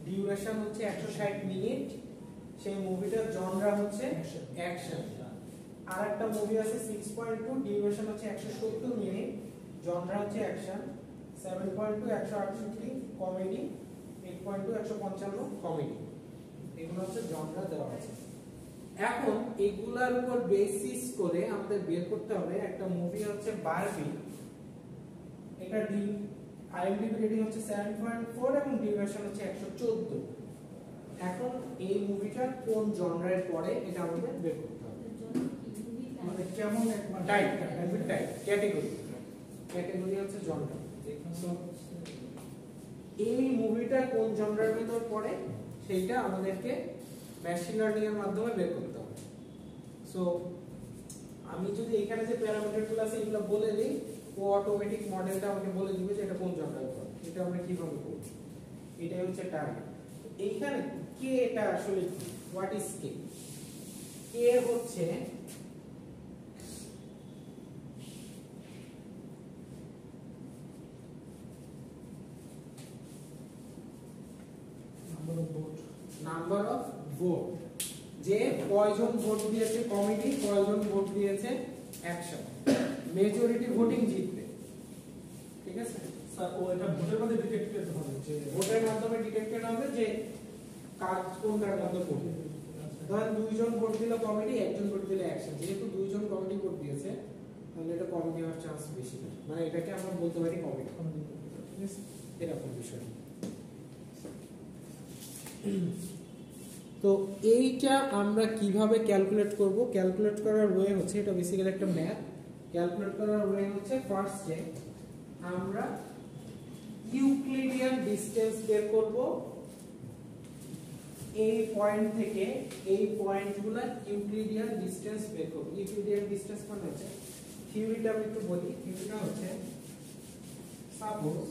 ডিউরেশন হচ্ছে 160 মিনিট সেই মুভিটার জনরা হচ্ছে অ্যাকশন আর একটা মুভি আছে 6.2 ডিউরেশন হচ্ছে 170 মিনিট জনরা হচ্ছে অ্যাকশন 7.2 168 কমেডি 8.2 155 কমেডি এগুলো হচ্ছে জনরা দেওয়া আছে এখন এগুলার উপর বেসিস করে আমাদের বের করতে হবে একটা মুভি হচ্ছে বারবি এটা আইএমডিবি রেটিং হচ্ছে 7.4 এবং ডিউরেশন হচ্ছে 114 এখন এই মুভিটা কোন জনরায় পড়ে এটা আমাদের বের করতে হবে মানে কেমন এক মানে টাইপ ক্যাটাগরি ক্যাটাগরি হচ্ছে জনরা এই মুভিটা কোন জনরার ভিতর পড়ে সেইটা আমাদেরকে মেশিন লার্নিং এর মাধ্যমে বের করতে হবে সো আমি যদি এখানে যে প্যারামিটারগুলো আছে এগুলো বলে দিই ও অটোমেটিক মডেলটা আমাকে বলে দিবে যে এটা কোন জনরার পড়ে এটা আমরা কিভাবে করব এটাই হচ্ছে টার্গেট এইখানে কে এটা আসলে হোয়াট ইজ কে কে হচ্ছে নাম্বার অফ ভোট যে কয়জন ভোট দিয়েছে কমিটি কয়জন ভোট দিয়েছে অ্যাকশন মেজরিটি ভোটিং জিতবে ঠিক আছে স্যার ও এটা ভোটের মধ্যে ডিটেক্ট করতে হবে যে ভোটের মাধ্যমে ডিটেক্টেড হবে যে কাজ কোনটার মধ্যে পড়বে। ধরেন দুইজন ভোট দিল কমিটি, একজন ভোট দিল অ্যাকশন, যেহেতু দুইজন কমিটি ভোট দিয়েছে তাহলে এটা কমিটি হওয়ার চান্স বেশি থাকে, মানে এটাকে আমরা বলতে পারি কমিটি, ঠিক আছে, এরকম বিষয়। তো এইটা আমরা কিভাবে ক্যালকুলেট করব? ক্যালকুলেট করার ওয়ে হচ্ছে, এটা বেসিক্যালি একটা ম্যাথ। ক্যালকুলেট করার ওয়ে হচ্ছে ফার্স্টে আমরা ইউক্লিডিয়ান ডিসটেন্স বের করব এই পয়েন্ট থেকে এই পয়েন্টগুলো, ইউক্লিডিয়ান ডিসটেন্স বের করব। ইউক্লিডিয়ান ডিসটেন্স মানে হচ্ছে, থিওরিটা আমি একটু বলি। থিওরিটা হচ্ছে, সাপোজ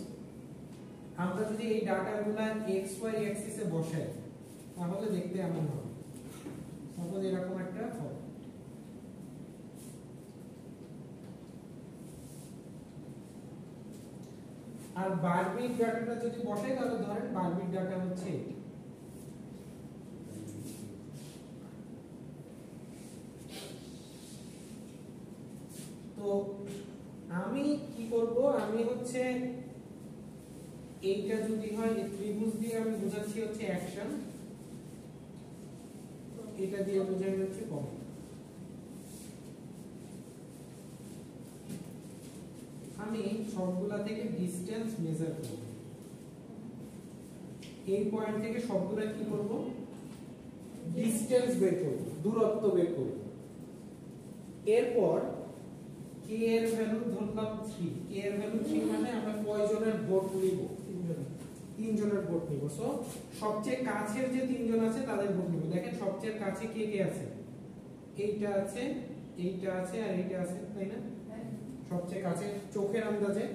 আমরা যদি এই ডাটাগুলো এক্স ওয়াই অ্যাক্সিসে বসাই তাহলে দেখতে এমন হবে। সাপোজ এরকম একটা হবে। আর বারবিক ডাটাটা যদি বসাই তাহলে ধরেন বারবিক ডাটা হচ্ছে এটা। তো আমি কি করব, আমি হচ্ছে এইটা যদি হয় এই ত্রিভুজ দিয়ে আমি বোঝাচ্ছি হচ্ছে অ্যাকশন, এটা দিয়ে বোঝাই হচ্ছে কমিটি। আমি সবগুলা থেকে ডিসটেন্স মেজার করব, এই পয়েন্ট থেকে সবগুলা কি করব, ডিসটেন্স বের করব, দূরত্ব বের করব। এরপর কে এর ভ্যালু ধরলাম 3, কে এর ভ্যালু 3 মানে আমরা কয়জনের ভোট নিব, তিনজনের ভোট নিব। সো সবচেয়ে কাছের যে তিনজন আছে তাদের ভোট নিব। দেখেন সবচেয়ে কাছে কে কে আছে, এইটা আছে, এইটা আছে আর এইটা আছে, তাই না? সবচেয়ে কাছে চোখের আন্দাজে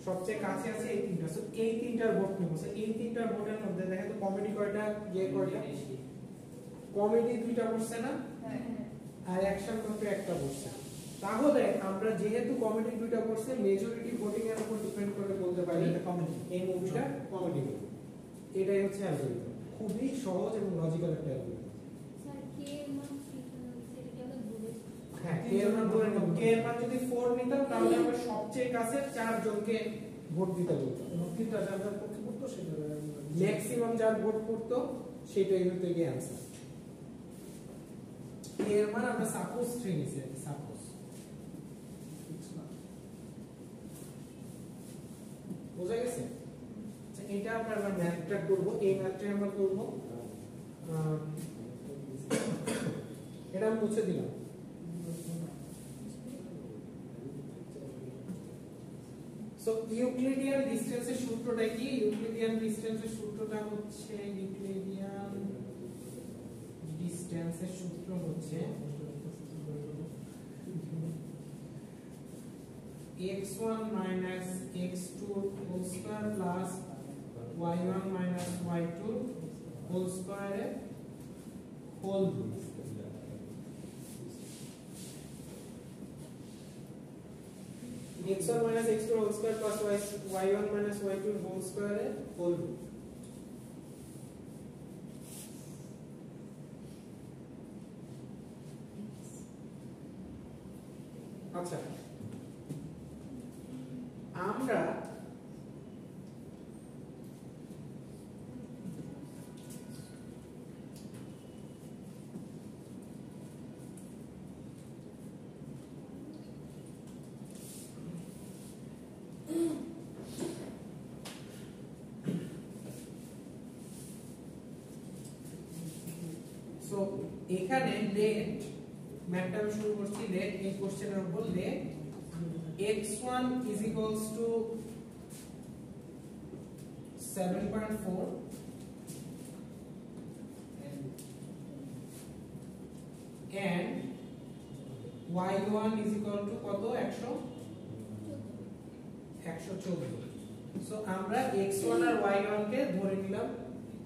সবচেয়ে কাছে আছে এই তিনটা। সো এই তিনটার ভোট নিব। সো এই তিনটার ভোটের মধ্যে দেখেন তো কমিটি কয়টা, ইয়ে কয়টা, কমিটি দুইটা বসছে না, আর অ্যাকশন মাত্র একটা বসছে। তাহলে আমরা যেহেতু কমিটি দুইটা বসছে, মেজরিটি ভোটিং এর উপর ডিপেন্ড করে বলতে পারি এই মুভিটা কমিটি। এটাই হচ্ছে অ্যালগরিদম, খুবই সহজ এবং লজিক্যাল একটা অ্যালগরিদম। স্যার কে এর মান সেটা কি আমরা বলে? হ্যাঁ, কে এর মান ধরে নেব। কে এর মান যদি 4 নিতাম তাহলে আমরা সবচেয়ে কাছে 4 জনকে ভোট দিতে বলতাম, এবং তিনটা যার যার পক্ষে পড়তো সেটা ম্যাক্সিমাম যার ভোট পড়তো সেটাই হতো কি অ্যানসার। কে এর মান আমরা সাপোজ 3 নিছি, সাপোজ। বুঝা গেছে? আচ্ছা, এটা আমরা এবার ম্যাথটা করব। এই ম্যাথটা আমরা করব, এটা আমি মুছে দিলাম। সো ইউক্লিডিয়ান ডিসটেন্সের সূত্রটা কি? ইউক্লিডিয়ান ডিসটেন্সের সূত্রটা হচ্ছে, ইউক্লিডিয়ান ডিসটেন্সের সূত্র হচ্ছে x1 minus x2 whole square plus y1 minus y2 whole square whole root। x1 minus x2 whole square plus y1 minus y2 whole square whole root। আচ্ছা, আমরা সো এখানে লেট ম্যাথটা আমি শুরু করছি। লেট এই কোশ্চেনের উপর late x1 is equals to 7.4 and y1 is equal to কত, 114। সো আমরা x1 আর y1 কে ধরে নিলাম,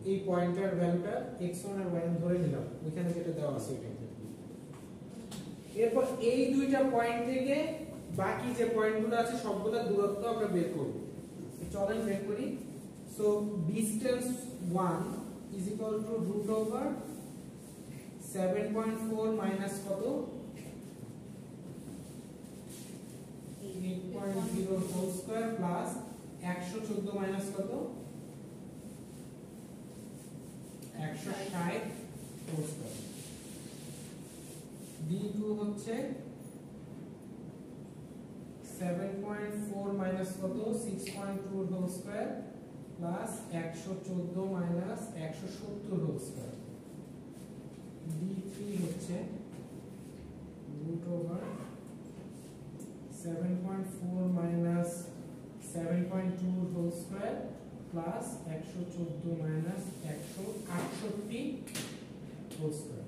এই পয়েন্টার ভ্যালুটা x1 আর y1 ধরে নিলাম, ওখানে যেটা দেওয়া আছে এটা। এরপর এই দুইটা পয়েন্ট থেকে বাকি যে পয়েন্টগুলো আছে সবগুলা দূরত্ব আমরা বের করব। চলেন বের করি। So distance 1 is equal to root over 7.4 minus কত, 8.0 whole square plus 114 minus কত, 160 হোল স্কয়ার। d2 হচ্ছে 7.4 মাইনাস কত 6.2 whole square plus 114 minus 170 whole square. d3 হচ্ছে root over 7.4 minus 7.2 whole square plus 114 minus 168 whole square.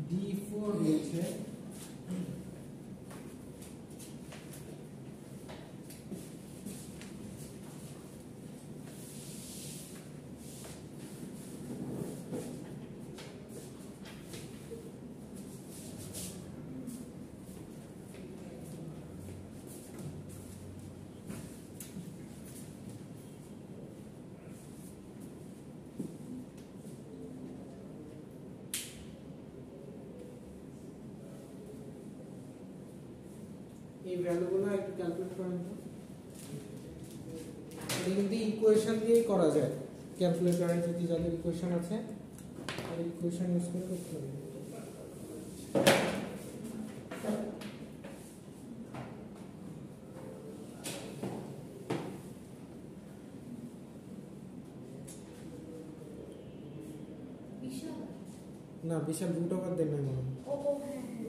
d4 হচ্ছে এই ভ্যালুগুলো একটু ক্যালকুলেট করেন তো। এটা কিন্তু ইকুয়েশন দিয়েই করা যায়, ক্যালকুলেটরে যদি যাদের ইকুয়েশন আছে আর ইকুয়েশন ইউজ করে করতে হবে। বিশাল না বিশাল রুট ওভার দেন না মনে হয়। ও হ্যাঁ হ্যাঁ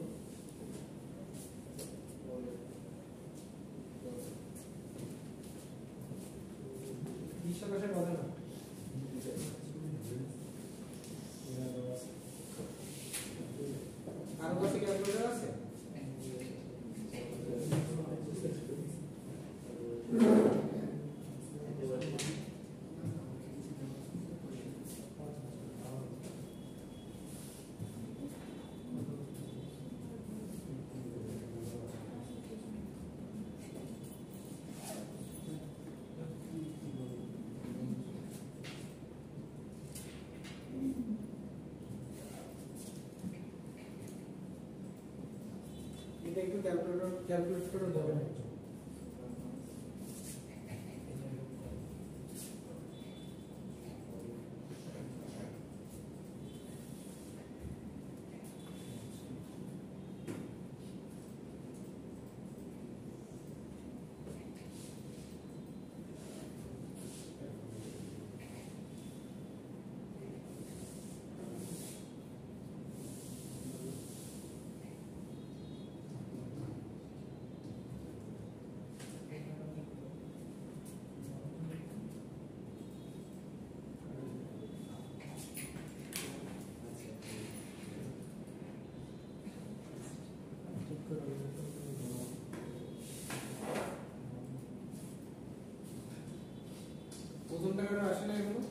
বিশাল আসার কথা না। আরো কাছে ক্যালকুলেটর আছে? এটা একটু ক্যালকুলেট করে দেবেন একটু। প্রথম টাকাটা আসে না এখনো?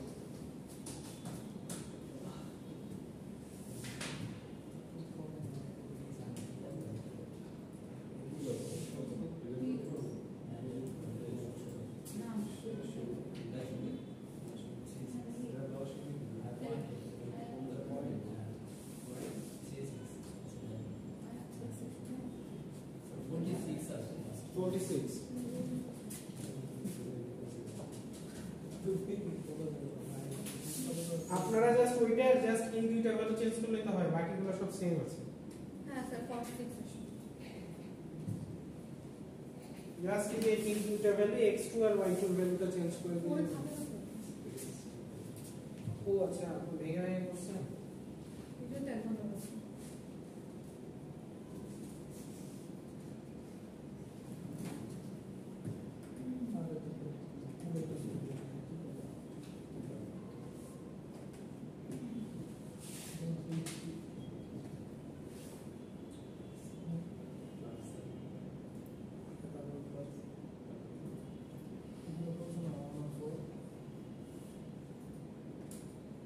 আপনারা জাস্ট ওইটা জাস্ট এই দুইটা ভ্যালু চেঞ্জ করলে তো হয়, বাকিগুলো সব সেম আছে। হ্যাঁ স্যার 46 জাস্ট এই দুইটা ভ্যালু x2 আর y2 এর ভ্যালুটা চেঞ্জ করে দিলে। ও আচ্ছা, আপনি ভেঙে ভেঙে করছেন। এটা তো এখন হবে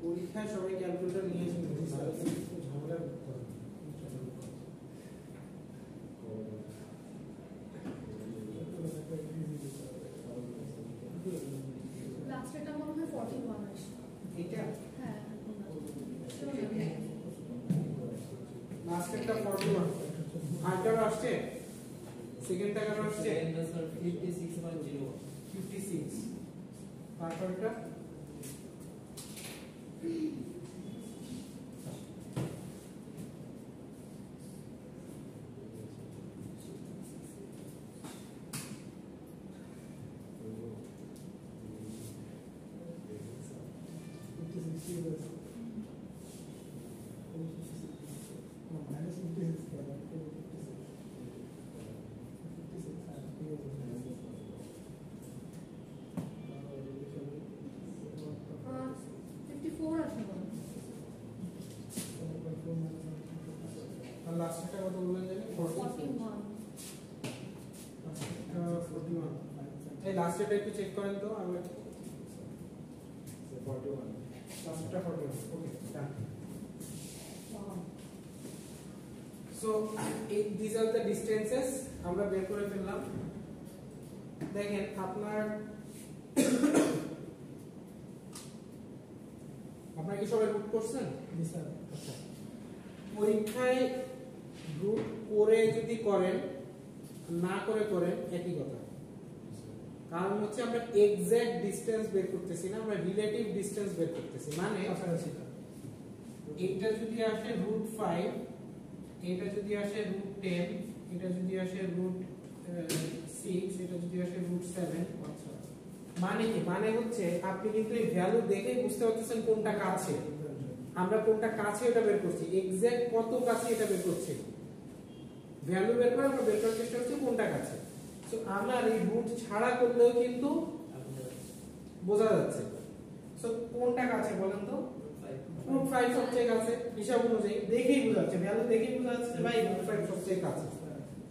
পরীক্ষায় সবাই ক্যালকুলেটর নিয়েছেন, ঝামেলা করতে হবে। লাস্টেরটা মনে হয় 41 আসে। এটা হ্যাঁ লাস্টেরটা 41, আরটাও আসছে, সেকেন্ড টাকার আসছে 56.0 56, তারপরটা লাস্টটা কত বললেন জানি 41 এই লাস্টটা একটু চেক করেন তো আমি 41 লাস্টটা 41 okay done so these are the distances আমরা বের করে ফেললাম দেখেন আপনার আপনারা কি সবাই রুট করছেন জি স্যার আচ্ছা পরীক্ষায় রুট করে যদি করেন না করে করেন একই কথা কারণ হচ্ছে আমরা এক্সাক্ট ডিসটেন্স বের করতেছি না আমরা রিলেটিভ ডিসটেন্স বের করতেছি মানে কাছাকাছি এটা যদি আসে √5 এটা যদি আসে √10 এটা যদি আসে √6 এটা যদি আসে √7 আচ্ছা মানে কি মানে হচ্ছে আপনি কিন্তু এই ভ্যালু দেখেই বুঝতে পারতেছেন কোনটা কাছে আমরা কোনটা কাছে এটা বের করছি এক্সাক্ট কত কাছে এটা বের করছি ভ্যালু বের করে আমরা বের করার চেষ্টা করছি কোনটা কাছে সো আমার এই রুট ছাড়া করলেও কিন্তু বোঝা যাচ্ছে সো কোনটা কাছে বলেন তো √5 সবচেয়ে কাছে হিসাব অনুযায়ী দেখেই বোঝা যাচ্ছে ভ্যালু দেখেই বোঝা যাচ্ছে যে ভাই √5 সবচেয়ে কাছে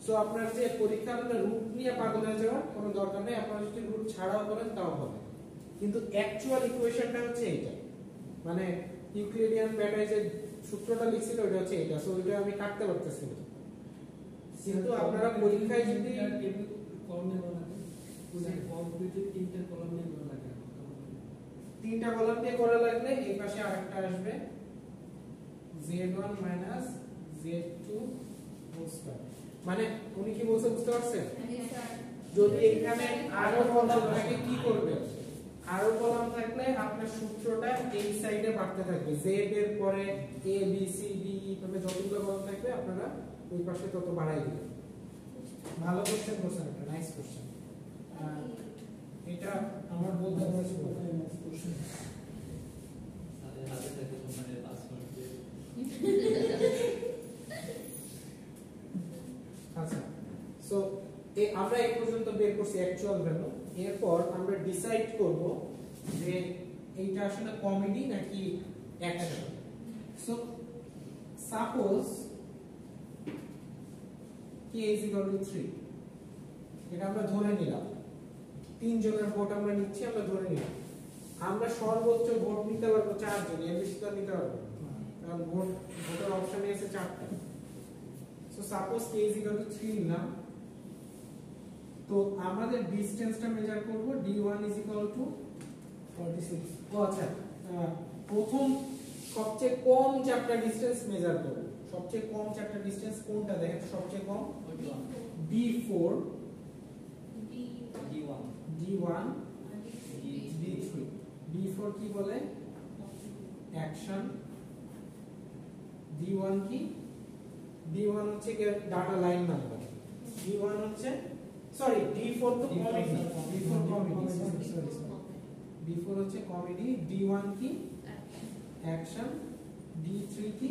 সো আপনার যে পরীক্ষা আপনার রুট নিয়ে পাগল হয়ে যাওয়ার কোনো দরকার নেই আপনারা যদি রুট ছাড়াও করেন তাও হবে কিন্তু অ্যাকচুয়াল ইকুয়েশনটা হচ্ছে এইটা মানে ইউক্লিডিয়ান ম্যাট্রিক্সের সূত্রটা লিখছিল ওটা হচ্ছে এটা সো ওটা আমি কাটতে পারতেছি না কিন্তু আপনারা পরীক্ষায় যদি তিনটা কলাম দিয়ে করা লাগলে এই পাশে আরেকটা আসবে z1 z2 হোল স্কয়ার মানে উনি কি বলছে বুঝতে পারছেন যদি এখানে আরো কলাম থাকে কি করবে আরো কলাম থাকলে আপনার সূত্রটা এই সাইডে বাড়তে থাকবে z এর পরে a b c d তবে যতগুলো কলাম থাকবে আপনারা ওই পাশে তত বাড়াই দিবেন ভালো কোশ্চেন করছেন একটা নাইস কোশ্চেন এটা আমার বোধ হয় নাইস কোশ্চেন তাদের হাতে থাকে তোমাদের পাসওয়ার্ড আচ্ছা সো আমরা এই পর্যন্ত বের করছি অ্যাকচুয়াল ভ্যালু এরপর আমরা ডিসাইড করব যে এইটা আসলে কমেডি নাকি অ্যাকশন সো সাপোজ k = 3 এটা আমরা ধরে নিলাম তিন জনের ভোট আমরা নিচ্ছি আমরা ধরে নিলাম আমরা সর্বোচ্চ ভোট নিতে পারবো 4 জন এর বেশি তো নিতে পারবো কারণ ভোটের অপশনে আছে 4টা সো সাপোজ k = 3 নিলাম তো আমাদের ডিসটেন্সটা মেজার করব d1 = 46 ও আচ্ছা প্রথম সবচেয়ে কম চাপটা ডিসটেন্স মেজার করব সবচেয়ে কম চাপটা ডিসটেন্স কোনটা দেখেন সবচেয়ে কম d4 d1 d3 d4 কি বলে অ্যাকশন d1 কি d1 হচ্ছে ডাটা লাইন নাম্বার d1 হচ্ছে সরি d4 তো কমেডি d4 কমেডি d4 হচ্ছে কমেডি d1 কি অ্যাকশন d3 কি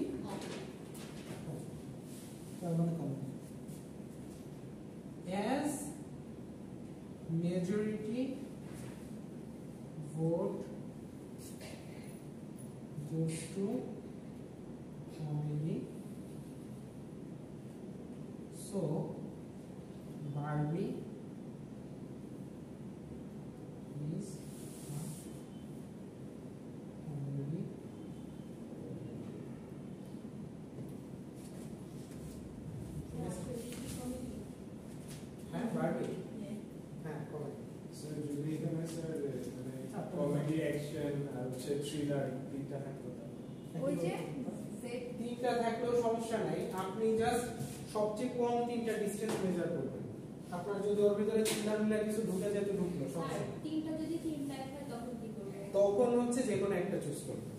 তার মানে comedy as majority vote goes to comedy so Barbie is a comedy হ্যাঁ বারবি হ্যাঁ কমেডি স্যার যদি এখানে স্যার মানে কমেডি অ্যাকশন আর হচ্ছে থ্রিলার তিনটা থাকতো ওই যে তিনটা থাকলেও সমস্যা নাই আপনি জাস্ট সবচেয়ে কম তিনটা ডিসটেন্স মেজার করবেন আপনার যদি ওর ভিতরে থ্রিলার মিলার কিছু ঢুকে যেত ঢুকলো সমস্যা নেই। তিনটা যদি তিনটা হয় তখন কি করবে তখন হচ্ছে যে কোনো একটা চুজ করবেন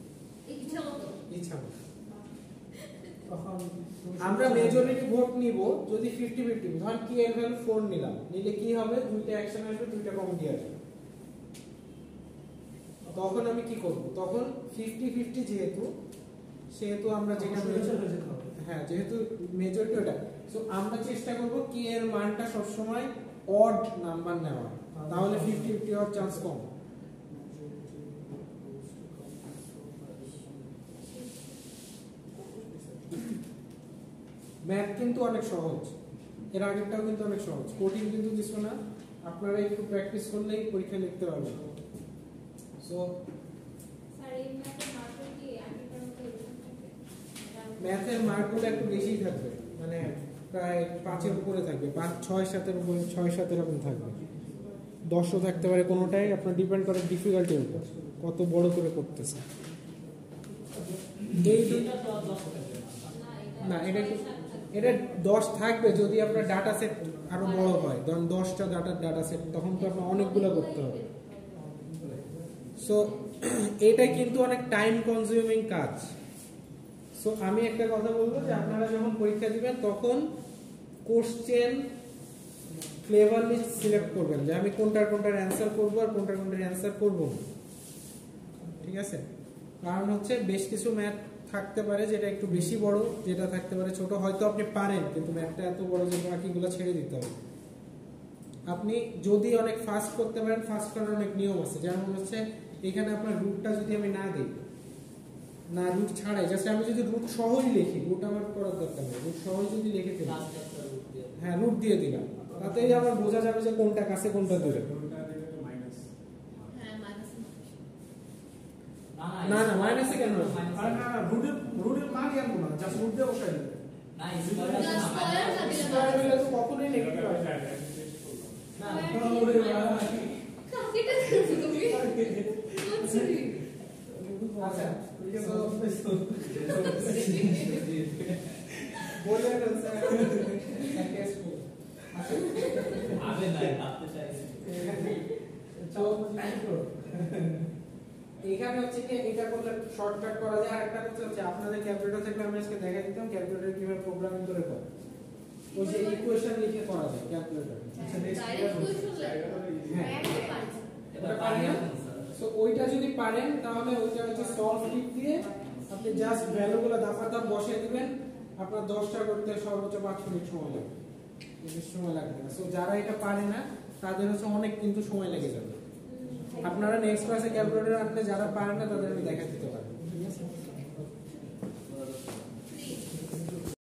ইচ্ছা মতো ইচ্ছা মতো। তখন আমরা মেজরিটি ভোট নিব যদি 50-50, ধর কি এর ভ্যালু 4 নিলাম, নিলে কি হবে, দুইটা অ্যাকশন আসবে, দুইটা কমিটি আসবে। তখন আমি কি করব, তখন 50-50 সেহেতু আমরা যেটা হ্যাঁ যেহেতু মেজরিটি ওটা, সো আমরা চেষ্টা করব কি এর মানটা সবসময় অড নাম্বার নেওয়া, তাহলে 50-50 হওয়ার চান্স কম। ম্যাথ কিন্তু অনেক সহজ, এর আগেরটাও কিন্তু অনেক সহজ, কঠিন কিন্তু কিছু না, আপনারা একটু প্র্যাকটিস করলেই পরীক্ষা লিখতে পারবেন। সো স্যার এই ম্যাথের মার্কটা কি আগেরটার মতো এরকম থাকে? ম্যাথের মার্কগুলো একটু বেশিই থাকবে, মানে প্রায় 5-এর উপরে থাকবে, 5-6-7-এর উপরে, 6-7 এরকম থাকবে, 10ও থাকতে পারে কোনোটাই, আপনার ডিপেন্ড করে ডিফিকাল্টির উপর কত বড় করে করতেছে। এই এটা তো আর 10 থাকবে না, এটা 10 থাকবে যদি আপনার ডাটা সেট আরো বড় হয়, ধরুন 10টা ডাটা সেট, তখন তো আপনার অনেকগুলো করতে হবে। সো এটা কিন্তু অনেক টাইম কনজিউমিং কাজ। সো আমি একটা কথা বলবো যে আপনারা যখন পরীক্ষা দিবেন তখন কোশ্চেন ক্লেভারলি সিলেক্ট করবেন, যে আমি কোনটার অ্যান্সার করবো আর কোনটার অ্যান্সার করবো না, ঠিক আছে? কারণ হচ্ছে বেশ কিছু ম্যাথ থাকতে পারে যেটা একটু বেশি বড়, যেটা থাকতে পারে ছোট, হয়তো আপনি পারেন কিন্তু ম্যাথটা এত বড় যে বাকিগুলো ছেড়ে দিতে হবে। আপনি যদি অনেক ফাস্ট করতে পারেন, ফাস্ট করার অনেক নিয়ম আছে, যেমন হচ্ছে এখানে আপনার রুটটা যদি আমি না দিই, না রুট ছাড়াই, জাস্ট আমি যদি রুট সহই লিখি, রুট আমার করার দরকার নেই, রুট সহই যদি লিখে ফেলি, হ্যাঁ রুট দিয়ে দিলাম, তাতেই আমার বোঝা যাবে যে কোনটা কাছে কোনটা দূরে। হ্যাঁ মাইনাস না না মাইনাসে কেন? আর না রুটের মান জানবো না, জাস্ট রুট দিয়ে বসাই দেবে। না স্কয়ার আছে না স্কয়ার হলে তো কখনোই নেগেটিভ হবে না। না কাকে টাকা তুমি সরি আচ্ছা সো বলে ফেলছে একটা স্কুল। আচ্ছা আবে না ভাবতে চাইছি এখানে হচ্ছে কি এটা করলে শর্টকাট করা যায়, আর একটা হচ্ছে আপনাদের ক্যালকুলেটর থেকে আমি আজকে দেখাই দিতাম ক্যালকুলেটর কিভাবে প্রোগ্রামিং করে করে, ওই যে ইকুয়েশন লিখে করা যায় ক্যালকুলেটর। আচ্ছা নেক্সট ডাইরেক্ট কোশ্চেন হ্যাঁ। একই পারছে এটা পারি না স্যার সো ওইটা যদি পারেন তাহলে ওইটা হচ্ছে সলভ টিপ দিয়ে আপনি জাস্ট ভ্যালুগুলো দাপাদাপ বসিয়ে দিবেন, আপনার 10টা করতে সর্বোচ্চ 5 মিনিট সময় লাগবে, বেশি সময় লাগবে না। সো যারা এটা পারে না তাদের হচ্ছে অনেক কিন্তু সময় লেগে যাবে। আপনারা নেক্সট ক্লাসে ক্যালকুলেটর আনলে যারা পারেন না তাদের আমি দেখা দিতে পারি।